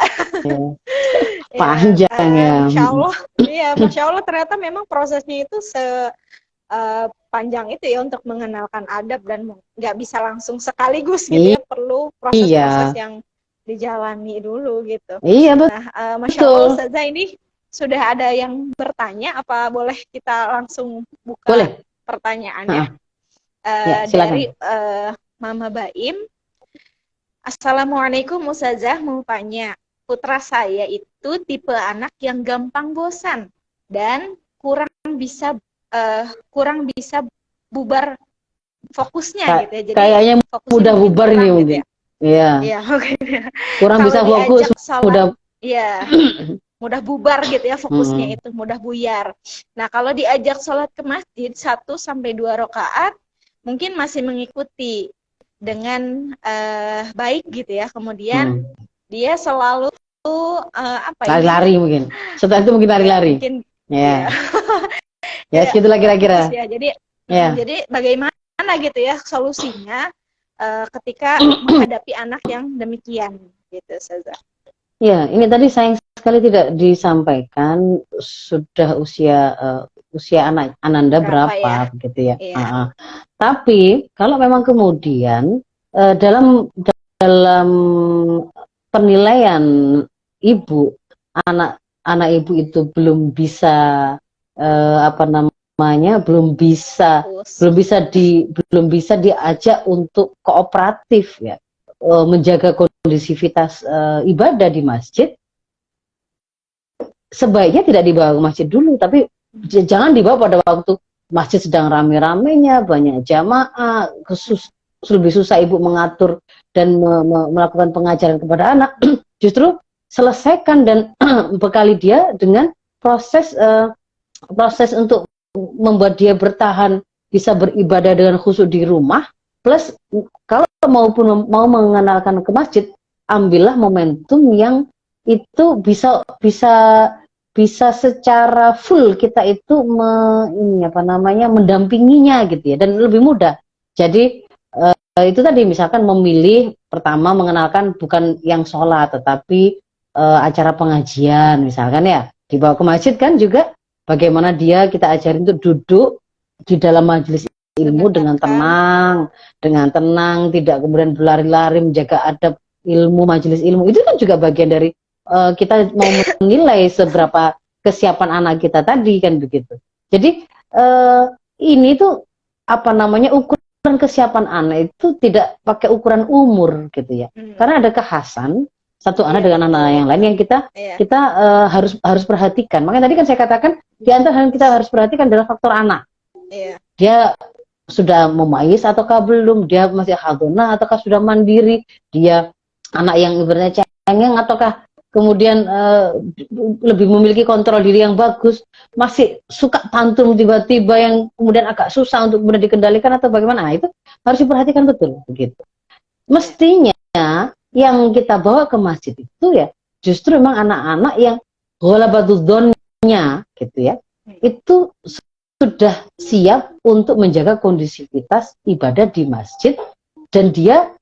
Panjang ya. Masya Allah. Iya, Masya Allah, ternyata memang prosesnya itu panjang itu ya untuk mengenalkan adab, dan nggak bisa langsung sekaligus gitu ya, perlu proses-proses yang dijalani dulu gitu. Iya, betul. Nah, Masya Allah, Ustazah, ini sudah ada yang bertanya, apa boleh kita langsung buka pertanyaannya? Dari Mama Baim. Assalamualaikum Ustazah, mau tanya, putra saya itu tipe anak yang gampang bosan dan kurang bisa bubar fokusnya gitu ya. Jadi kayaknya mudah bubar nih mungkin. Gitu ya. Iya, kurang bisa fokus, mudah bubar gitu ya, fokusnya itu mudah buyar. Nah, kalau diajak sholat ke masjid 1 sampai 2 rakaat mungkin masih mengikuti dengan baik gitu ya. Kemudian dia selalu lari-lari mungkin. Setelah itu mungkin lari-lari. Ya. Ya, segitulah kira-kira. Jadi bagaimana gitu ya solusinya ketika menghadapi anak yang demikian gitu, Ustazah. Ya, ini tadi sayang sekali tidak disampaikan sudah usia Ananda berapa gitu ya. Tapi kalau memang kemudian dalam penilaian ibu, anak ibu itu belum bisa belum bisa diajak untuk kooperatif ya, menjaga kondisivitas ibadah di masjid, sebaiknya tidak dibawa ke masjid dulu, tapi jangan dibawa pada waktu masjid sedang rame-ramenya, banyak jamaah, lebih susah ibu mengatur dan melakukan pengajaran kepada anak. Justru selesaikan dan bekali dia dengan proses untuk membuat dia bertahan, bisa beribadah dengan khusyuk di rumah, Plus kalau mau mengenalkan ke masjid, ambillah momentum yang itu bisa secara full kita itu mendampinginya gitu ya, dan lebih mudah. Jadi itu tadi misalkan memilih pertama mengenalkan bukan yang sholat tetapi acara pengajian misalkan ya, dibawa ke masjid kan juga bagaimana kita ajarin untuk duduk di dalam majelis ilmu dengan tenang, tidak kemudian berlari-lari, menjaga adab ilmu, majelis ilmu. Itu kan juga bagian dari kita mau menilai seberapa kesiapan anak kita tadi kan begitu. Jadi ini tuh ukuran kesiapan anak itu tidak pakai ukuran umur gitu ya. Karena ada kekhasan satu anak dengan anak yang lain yang kita harus perhatikan. Makanya tadi kan saya katakan di antara yang kita harus perhatikan adalah faktor anak. Dia sudah memayis ataukah belum, dia masih hadonah ataukah sudah mandiri, dia anak yang ibaratnya cengeng ataukah kemudian lebih memiliki kontrol diri yang bagus, masih suka tantrum tiba-tiba yang kemudian agak susah untuk kemudian dikendalikan atau bagaimana. Nah, itu harus diperhatikan betul begitu. Mestinya yang kita bawa ke masjid itu ya justru memang anak-anak yang ghalabadudzonnya gitu ya, itu sudah siap untuk menjaga kondisivitas ibadah di masjid, dan dia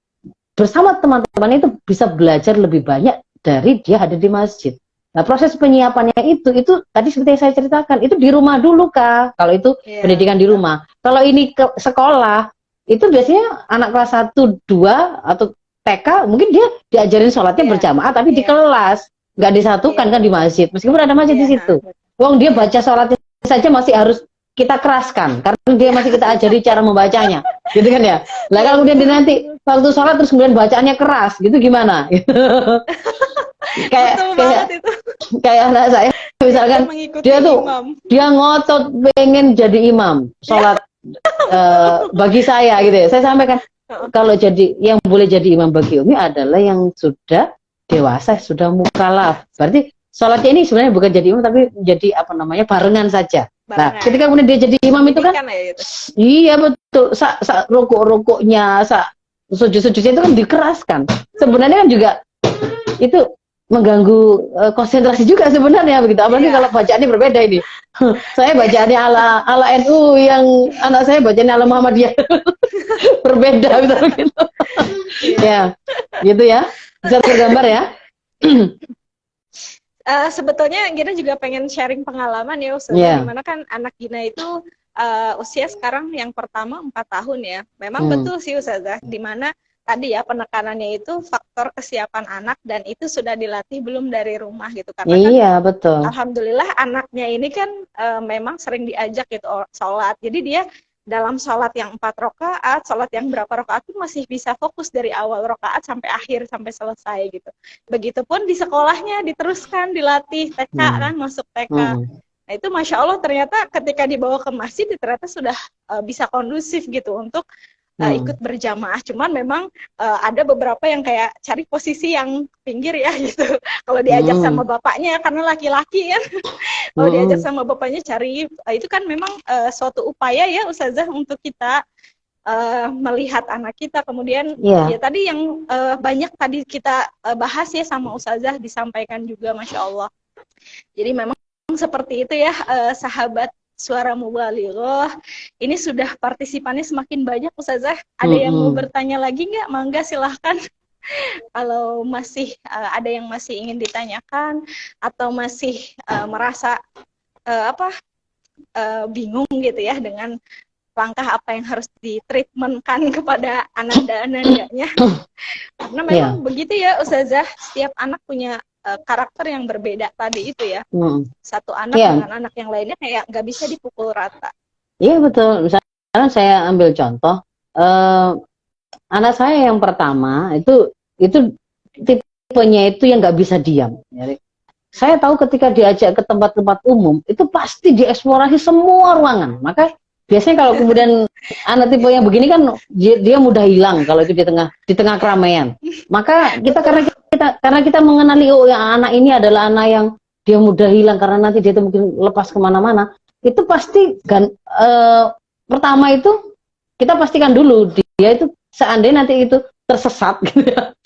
bersama teman-teman itu bisa belajar lebih banyak dari dia hadir di masjid. Nah, proses penyiapannya itu tadi seperti yang saya ceritakan, itu di rumah dulu Kak. Kalau itu pendidikan di rumah. Kalau ini ke sekolah, itu biasanya anak kelas 1, 2 atau TK mungkin dia diajarin sholatnya berjamaah tapi di kelas, nggak disatukan kan di masjid. Meskipun ada masjid di situ. Wong dia baca sholatnya saja masih harus kita keraskan karena dia masih kita ajari cara membacanya, gitu kan ya. Lah kalau kemudian nanti waktu sholat terus kemudian bacaannya keras, gitu gimana? kayak anak saya misalkan dia ngotot pengen jadi imam sholat bagi saya gitu ya. Saya sampaikan kalau yang boleh jadi imam bagi Umi adalah yang sudah dewasa, sudah mukallaf. Berarti sholatnya ini sebenarnya bukan jadi imam tapi jadi barengan saja. Nah, ketika kemudian dia jadi imam itu kan, iya betul, rokok-rokoknya, sujud-sujudnya itu kan dikeraskan. Sebenarnya kan juga itu mengganggu konsentrasi juga sebenarnya begitu. Apalagi kalau bacaannya berbeda ini. Saya bacaannya ala NU, yang anak saya bacaannya ala Muhammadiyah. Berbeda gitu. Ya, gitu ya. Bisa tergambar ya. Sebetulnya Gina juga pengen sharing pengalaman ya Ustazah, dimana kan anak Gina itu usia sekarang yang pertama 4 tahun ya. Memang betul sih Ustazah, dimana tadi ya penekanannya itu faktor kesiapan anak, dan itu sudah dilatih belum dari rumah gitu. Karena kan betul. Alhamdulillah anaknya ini kan memang sering diajak gitu sholat, jadi dia dalam sholat yang 4 rakaat, sholat yang berapa rakaat itu masih bisa fokus dari awal rakaat sampai akhir, sampai selesai gitu. Begitupun di sekolahnya diteruskan, dilatih TK kan, masuk TK. Nah itu Masya Allah ternyata ketika dibawa ke masjid ternyata sudah bisa kondusif gitu untuk ikut berjamaah. Cuman memang ada beberapa yang kayak cari posisi yang pinggir ya gitu. Kalau diajak sama bapaknya, karena laki-laki kan, kalau diajak sama bapaknya cari, itu kan memang suatu upaya ya Ustazah untuk kita melihat anak kita. Kemudian ya tadi yang banyak tadi kita bahas ya sama Ustazah, disampaikan juga Masya Allah. Jadi memang seperti itu ya sahabat Suara Mubalighah. Ini sudah partisipannya semakin banyak Ustazah. Ada yang mau bertanya lagi nggak? Mangga silahkan. Kalau masih ada yang masih ingin ditanyakan atau masih merasa bingung gitu ya dengan langkah apa yang harus ditreatmentkan kepada anak dan anaknya. Karena memang begitu ya Ustazah, setiap anak punya karakter yang berbeda tadi itu ya. Satu anak dengan anak yang lainnya kayak nggak bisa dipukul rata. Iya betul. Misalnya saya ambil contoh, anak saya yang pertama itu tipenya itu yang nggak bisa diam. Jadi, saya tahu ketika diajak ke tempat-tempat umum itu pasti dieksplorasi semua ruangan. Maka biasanya kalau kemudian anak tipe yang begini kan dia mudah hilang kalau itu di tengah keramaian. Maka karena kita mengenali yang anak ini adalah anak yang dia mudah hilang karena nanti dia mungkin lepas kemana-mana, itu pasti kan pertama itu kita pastikan dulu dia itu seandainya nanti itu tersesat gitu ya,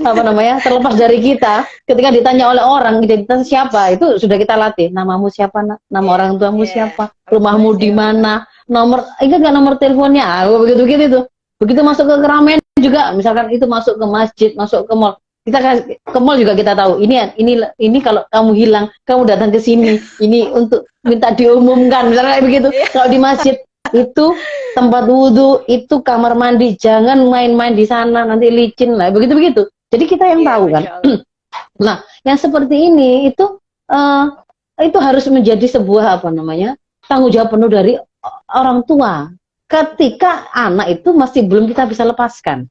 apa namanya, terlepas dari kita, ketika ditanya oleh orang identitas siapa, itu sudah kita latih, namamu siapa, nama orang tuamu siapa, rumahmu di mana, nomor, ingat nggak nomor teleponnya, begitu tuh. Begitu masuk ke keramaian juga, misalkan itu masuk ke masjid, masuk ke mall, kita ke mall juga kita tahu, ini kalau kamu hilang, kamu datang ke sini, ini untuk minta diumumkan, misalnya kayak begitu. Kalau di masjid itu tempat wudhu, itu kamar mandi, jangan main-main di sana, nanti licin lah, begitu. Jadi kita yang tahu kan. Nah, yang seperti ini itu harus menjadi sebuah apa namanya, tanggung jawab penuh dari orang tua. Ketika anak itu masih belum kita bisa lepaskan.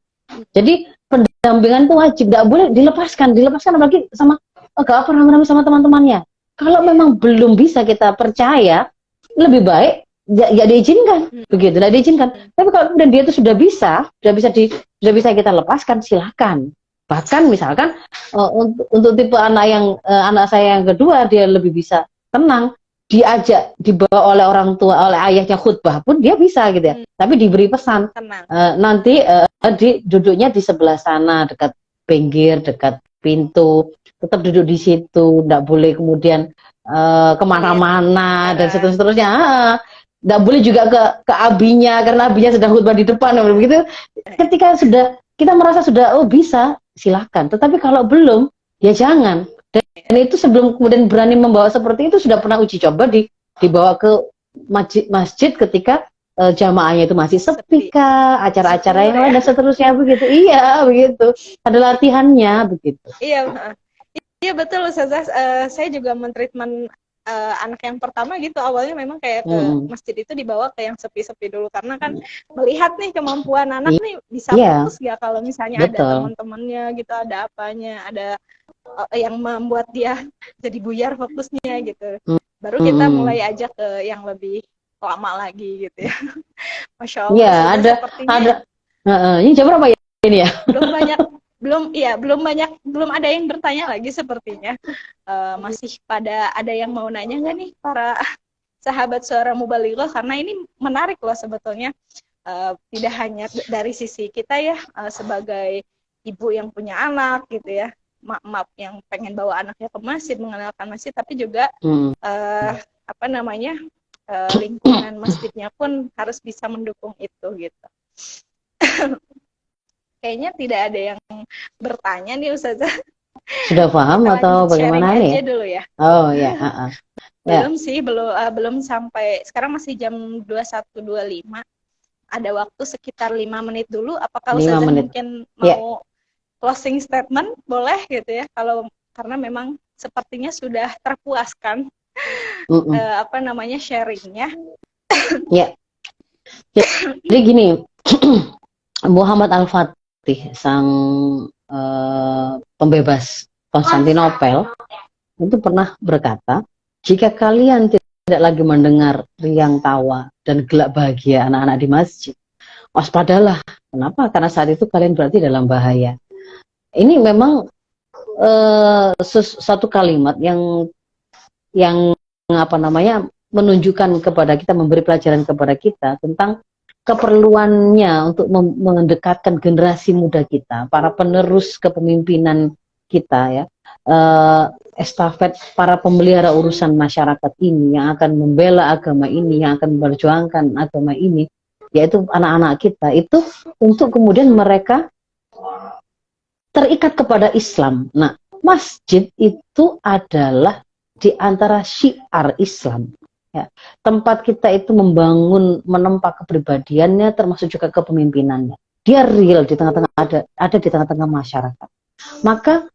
Jadi pendampingan itu wajib, tidak boleh dilepaskan apalagi sama rame-rame sama teman-temannya. Kalau memang belum bisa kita percaya, lebih baik ya diizinkan, begitu, tidak diizinkan. Tapi kalau kemudian dia itu sudah bisa kita lepaskan, silakan. Bahkan misalkan untuk tipe anak saya yang kedua, dia lebih bisa tenang, diajak, dibawa oleh orang tua, oleh ayahnya khutbah pun dia bisa gitu ya. Tapi diberi pesan, nanti duduknya di sebelah sana, dekat pinggir, dekat pintu, tetap duduk di situ, tidak boleh kemudian kemana-mana dan seterusnya. Tidak boleh juga ke abinya, karena abinya sedang khutbah di depan, begitu. Ketika sudah kita merasa sudah bisa, silakan. Tetapi kalau belum, ya jangan. Dan itu sebelum kemudian berani membawa seperti itu, sudah pernah uji coba dibawa ke masjid ketika jamaahnya itu masih sepi kah, acara-acara yang lain dan seterusnya, begitu. Iya, begitu. Ada latihannya, begitu. Iya betul, Ustazah. Saya juga mentreatment anak yang pertama gitu, awalnya memang kayak ke masjid itu dibawa ke yang sepi-sepi dulu, karena kan melihat nih kemampuan anak nih bisa fokus ya kalau misalnya ada teman-temannya gitu, ada apanya, ada yang membuat dia jadi buyar fokusnya gitu. Baru kita mulai ajak ke yang lebih lama lagi gitu ya. Masya Allah. Iya, ada. Ini jam berapa ya ini ya? Belum ada yang bertanya lagi sepertinya. Masih ada yang mau nanya nggak nih para sahabat Suara Mubalighah, karena ini menarik loh sebetulnya. Tidak hanya dari sisi kita ya, sebagai ibu yang punya anak gitu ya, mak yang pengen bawa anaknya ke masjid, mengenalkan masjid, tapi juga lingkungan masjidnya pun harus bisa mendukung itu gitu. Kayaknya tidak ada yang bertanya nih Ustazah. Sudah paham atau bagaimana nih? Dulu ya. Oh ya. Belum sih, belum sampai, sekarang masih jam 21.25. Ada waktu sekitar 5 menit dulu. Apakah Ustazah mungkin mau closing statement? Boleh gitu ya. Karena memang sepertinya sudah terpuaskan sharingnya. Ya. Jadi gini, Muhammad Al-Fatih, sang pembebas Konstantinopel, itu pernah berkata, jika kalian tidak lagi mendengar riang tawa dan gelak bahagia anak-anak di masjid, waspadalah. Kenapa? Karena saat itu kalian berarti dalam bahaya. Ini memang satu kalimat yang menunjukkan kepada kita, memberi pelajaran kepada kita tentang keperluannya untuk mendekatkan generasi muda kita, para penerus kepemimpinan kita ya, estafet para pemelihara urusan masyarakat ini yang akan membela agama ini, yang akan memperjuangkan agama ini, yaitu anak-anak kita, itu untuk kemudian mereka terikat kepada Islam. Nah, masjid itu adalah di antara syiar Islam. Ya, tempat kita itu membangun, menempa kepribadiannya, termasuk juga kepemimpinannya. Dia real di tengah-tengah, ada di tengah-tengah masyarakat. Maka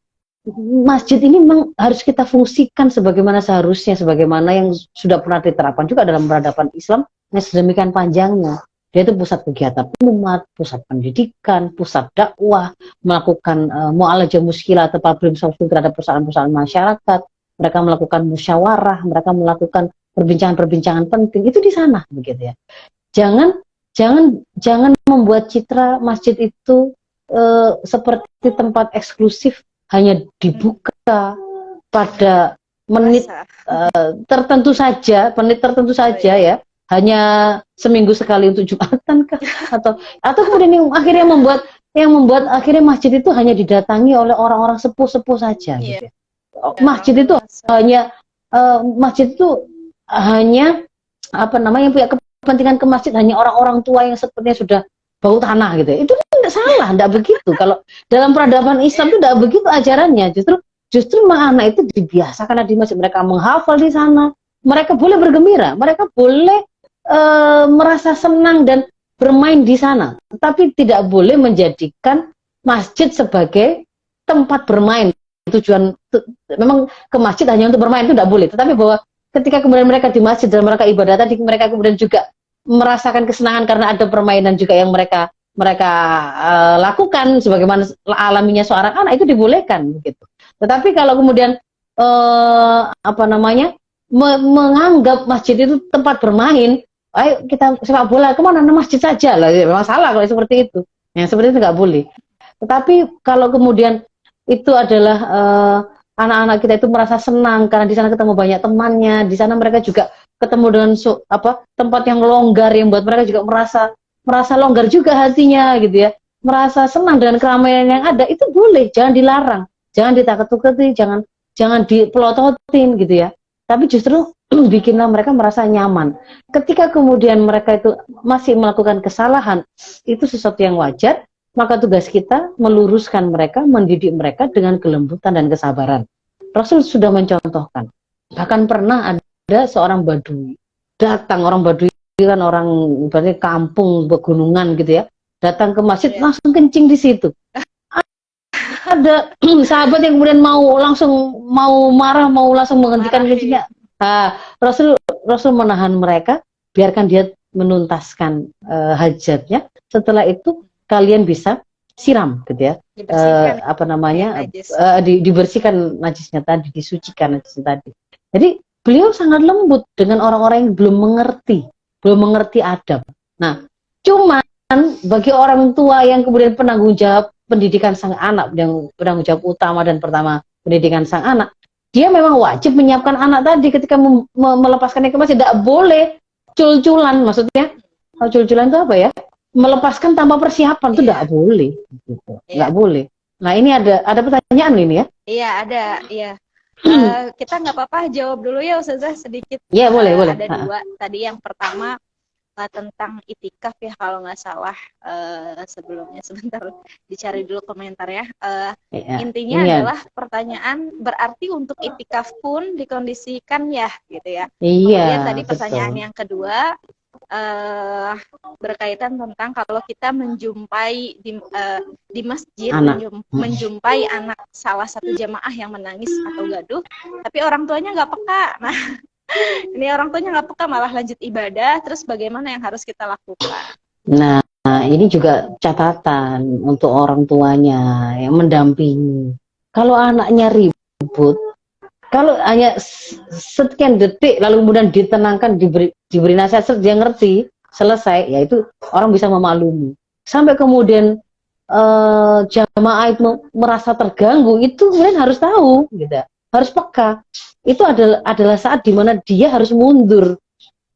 masjid ini memang harus kita fungsikan sebagaimana seharusnya, sebagaimana yang sudah pernah diterapkan juga dalam peradaban Islam yang sedemikian panjangnya. Dia itu pusat kegiatan umat, pusat pendidikan, pusat dakwah, melakukan mu'alajah muskilah atau problem solving terhadap persoalan-persoalan masyarakat. Mereka melakukan musyawarah, mereka melakukan perbincangan-perbincangan penting, itu di sana begitu ya. Jangan membuat citra masjid itu seperti tempat eksklusif, hanya dibuka pada menit tertentu saja, ya. hanya seminggu sekali untuk Jumatan kah? Atau kemudian yang membuat akhirnya masjid itu hanya didatangi oleh orang-orang sepuh-sepuh saja. Iya. Gitu. Masjid itu hanya masjid itu hanya apa namanya, yang punya kepentingan ke masjid hanya orang-orang tua yang sepertinya sudah bau tanah gitu. Itu tidak salah, tidak begitu. Kalau dalam peradaban Islam itu tidak begitu ajarannya. Justru anak itu dibiasakan di masjid, mereka menghafal di sana, mereka boleh bergembira, mereka boleh merasa senang dan bermain di sana. Tapi tidak boleh menjadikan masjid sebagai tempat bermain. Tujuan memang ke masjid hanya untuk bermain itu tidak boleh. Tetapi bahwa ketika kemudian mereka di masjid dan mereka ibadah tadi, mereka kemudian juga merasakan kesenangan karena ada permainan juga yang mereka lakukan sebagaimana alaminya seorang anak, itu dibolehkan gitu. Tetapi kalau kemudian apa namanya, menganggap masjid itu tempat bermain, ayo kita sepak bola kemana, masjid saja lah, memang salah kalau seperti itu. Yang seperti itu nggak boleh. Tetapi kalau kemudian itu adalah anak-anak kita itu merasa senang karena di sana ketemu banyak temannya, di sana mereka juga ketemu dengan tempat yang longgar yang buat mereka juga merasa longgar juga hatinya gitu ya, merasa senang dengan keramaian yang ada, itu boleh, jangan dilarang, jangan ditakut-takuti, jangan dipelototin gitu ya. Tapi justru bikinlah mereka merasa nyaman. Ketika kemudian mereka itu masih melakukan kesalahan, itu sesuatu yang wajar. Maka tugas kita meluruskan mereka, mendidik mereka dengan kelembutan dan kesabaran. Rasul sudah mencontohkan. Bahkan pernah ada seorang Badui datang, orang Badui kan orang berarti kampung pegunungan gitu ya, datang ke masjid langsung kencing di situ. Ada sahabat yang kemudian mau marah, mau langsung menghentikan kencingnya. Rasul menahan mereka, biarkan dia menuntaskan hajatnya. Setelah itu kalian bisa siram gitu ya, dibersihkan najisnya tadi, disucikan najisnya tadi. Jadi beliau sangat lembut dengan orang-orang yang belum mengerti adab. Nah, cuman bagi orang tua yang kemudian penanggung jawab pendidikan sang anak, yang penanggung jawab utama dan pertama pendidikan sang anak, dia memang wajib menyiapkan anak tadi ketika melepaskannya ke masjid. Tidak boleh cul-culan, maksudnya cul-culan itu apa ya? Melepaskan tanpa persiapan itu tidak boleh, gitu. Nggak boleh. Nah ini ada pertanyaan ini ya? Iya ada, iya. Kita nggak apa-apa jawab dulu ya Ustazah sedikit. Iya boleh. Ada dua. Tadi yang pertama tentang itikaf ya kalau nggak salah. Sebelumnya sebentar dicari dulu komentar ya. Intinya adalah pertanyaan berarti untuk itikaf pun dikondisikan ya, gitu ya. Iya. Kemudian tadi pertanyaan yang kedua. Berkaitan tentang kalau kita menjumpai di masjid menjumpai anak salah satu jamaah yang menangis atau gaduh, tapi orang tuanya nggak peka. Nah, ini orang tuanya nggak peka malah lanjut ibadah. Terus bagaimana yang harus kita lakukan? Nah, ini juga catatan untuk orang tuanya yang mendampingi. Kalau anaknya ribut, kalau hanya sekian detik lalu kemudian ditenangkan, diberi nasihat, dia ngerti, selesai, ya itu orang bisa memaklumi. Sampai kemudian jamaah itu merasa terganggu, itu kemudian harus tahu, gitu, harus peka. Itu adalah saat dimana dia harus mundur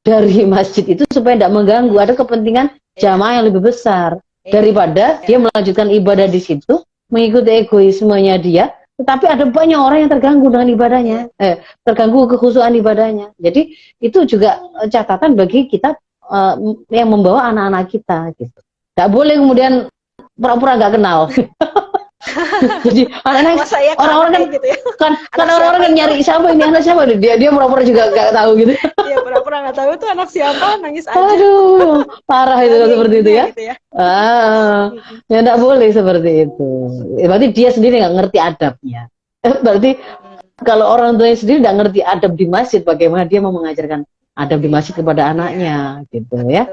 dari masjid itu supaya tidak mengganggu. Ada kepentingan jamaah yang lebih besar daripada dia melanjutkan ibadah di situ, mengikuti egoismenya dia. Tetapi ada banyak orang yang terganggu dengan ibadahnya, terganggu kekhusyuan ibadahnya. Jadi itu juga catatan bagi kita yang membawa anak-anak kita. Gitu. Gak boleh kemudian pura-pura gak kenal. Jadi anak-anak orang-orang gitu ya? kan orang-orang kan nyari siapa ini anak siapa, dia pura-pura juga gak tahu gitu. Iya pura-pura gak tahu itu anak siapa, nangis aja. Aduh, parah itu seperti itu ya. Gitu ya. Ya gak boleh seperti itu. Berarti dia sendiri gak ngerti adabnya. Berarti kalau orang tuanya sendiri gak ngerti adab di masjid, bagaimana dia mau mengajarkan adab di masjid kepada anaknya, gitu ya.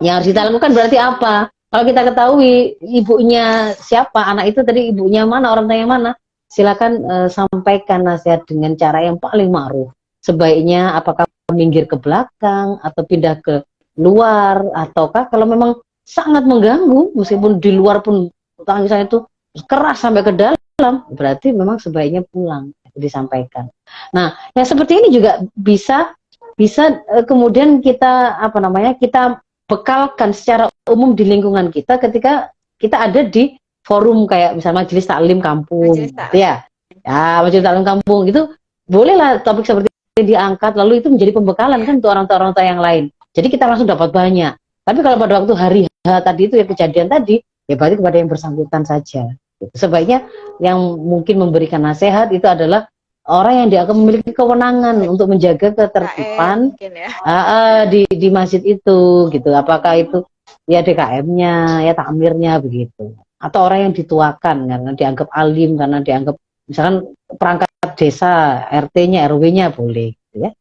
Yang harus kita lakukan berarti apa? Kalau kita ketahui ibunya siapa, anak itu tadi ibunya mana, orang tuanya mana, silakan sampaikan nasihat dengan cara yang paling ma'ruf. Sebaiknya apakah minggir ke belakang atau pindah ke luar, ataukah kalau memang sangat mengganggu, meskipun di luar pun tangisan itu keras sampai ke dalam, berarti memang sebaiknya pulang, disampaikan. Nah, yang seperti ini juga bisa bisa kemudian kita apa namanya, kita bekalkan secara umum di lingkungan kita ketika kita ada di forum kayak misalnya majelis taklim kampung, Majelis gitu ya. Ya, majelis taklim kampung itu bolehlah topik seperti ini diangkat, lalu itu menjadi pembekalan kan untuk orang tua yang lain. Jadi kita langsung dapat banyak. Tapi kalau pada waktu hari H tadi itu ya kejadian tadi, ya berarti kepada yang bersangkutan saja. Sebaiknya yang mungkin memberikan nasihat itu adalah orang yang dianggap memiliki kewenangan untuk menjaga ketertiban di masjid itu, gitu. Apakah itu ya DKM-nya, ya takmirnya begitu, atau orang yang dituakan karena dianggap alim, karena dianggap misalkan perangkat desa, RT-nya, RW-nya boleh, gitu ya.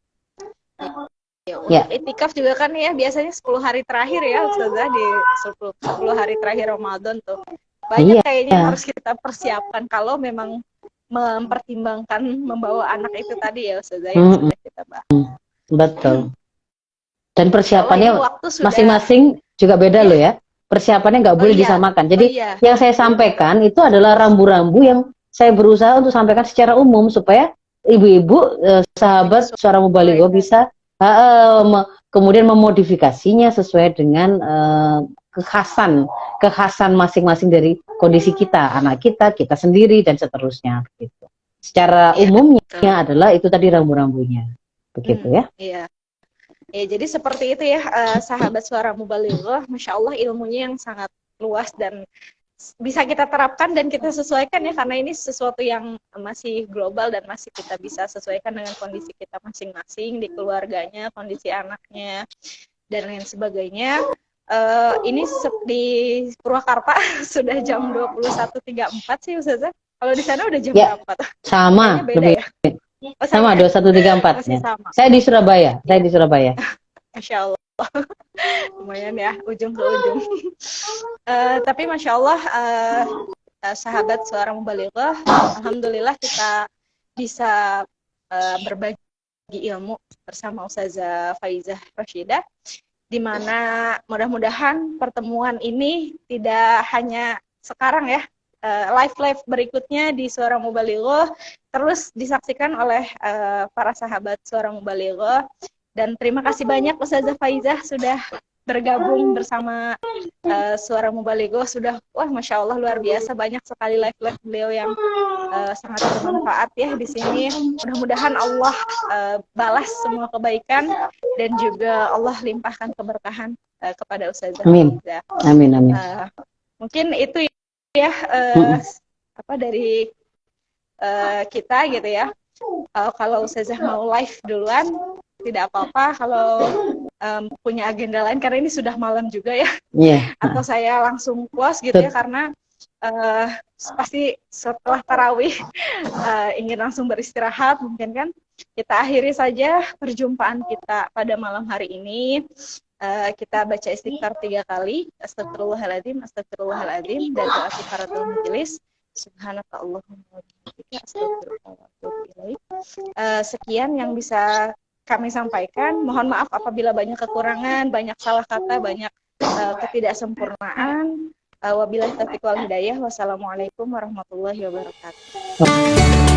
Ya, itikaf juga kan ya biasanya 10 hari terakhir ya Ustazah, di 10 hari terakhir Ramadan tuh. Banyak kayaknya harus kita persiapkan kalau memang mempertimbangkan membawa anak itu tadi ya Ustazah yang sudah kita bahas. Betul. Dan persiapannya masing-masing juga beda loh ya. Persiapannya nggak boleh disamakan. Jadi yang saya sampaikan itu adalah rambu-rambu yang saya berusaha untuk sampaikan secara umum supaya ibu-ibu sahabat Suara Mubalighah bisa kemudian memodifikasinya sesuai dengan kekhasan masing-masing dari kondisi kita, anak kita sendiri dan seterusnya begitu. Secara umumnya adalah itu tadi rambu-rambunya. Begitu ya. Iya. Ya, jadi seperti itu ya sahabat Suara Mubalighah, Masya Allah ilmunya yang sangat luas dan bisa kita terapkan dan kita sesuaikan ya, karena ini sesuatu yang masih global dan masih kita bisa sesuaikan dengan kondisi kita masing-masing di keluarganya, kondisi anaknya dan lain sebagainya. Ini di Purwakarta sudah jam 21.34 sih Ustazah. Kalau di sana udah jam berapa? Sama, lebih ya? Sama 21.34 ya. Saya di Surabaya. Masya Allah. Lumayan ya, ujung ke ujung. Tapi Masya Allah, sahabat Suara Mubalighah, alhamdulillah kita bisa berbagi ilmu bersama Ustazah Faizah Rashidah, di mana mudah-mudahan pertemuan ini tidak hanya sekarang ya, live berikutnya di Suara Mubalighah terus disaksikan oleh para sahabat Suara Mubalighah. Dan terima kasih banyak Ustazah Faizah sudah bergabung bersama Suara Mubalighah. Sudah, wah Masya Allah luar biasa, banyak sekali live beliau yang sangat bermanfaat ya di sini. Mudah-mudahan Allah balas semua kebaikan dan juga Allah limpahkan keberkahan kepada Ustazah Faizah. Amin. Mungkin itu ya dari kita gitu ya. Kalau Ustazah mau live duluan tidak apa-apa, kalau punya agenda lain karena ini sudah malam juga ya. Atau saya langsung close gitu ya, karena pasti setelah tarawih ingin langsung beristirahat mungkin kan. Kita akhiri saja perjumpaan kita pada malam hari ini. Kita baca istighfar 3 kali, astagfirullahaladzim, astagfirullahaladzim, dan doa kifaratul majelis, subhanaka Allahumma wa bihamdika, astagfirullah wa atubu ilaik. Sekian yang bisa kami sampaikan. Mohon maaf apabila banyak kekurangan, banyak salah kata, banyak ketidaksempurnaan. Wabillahi taufiq wal hidayah. Wassalamualaikum warahmatullahi wabarakatuh.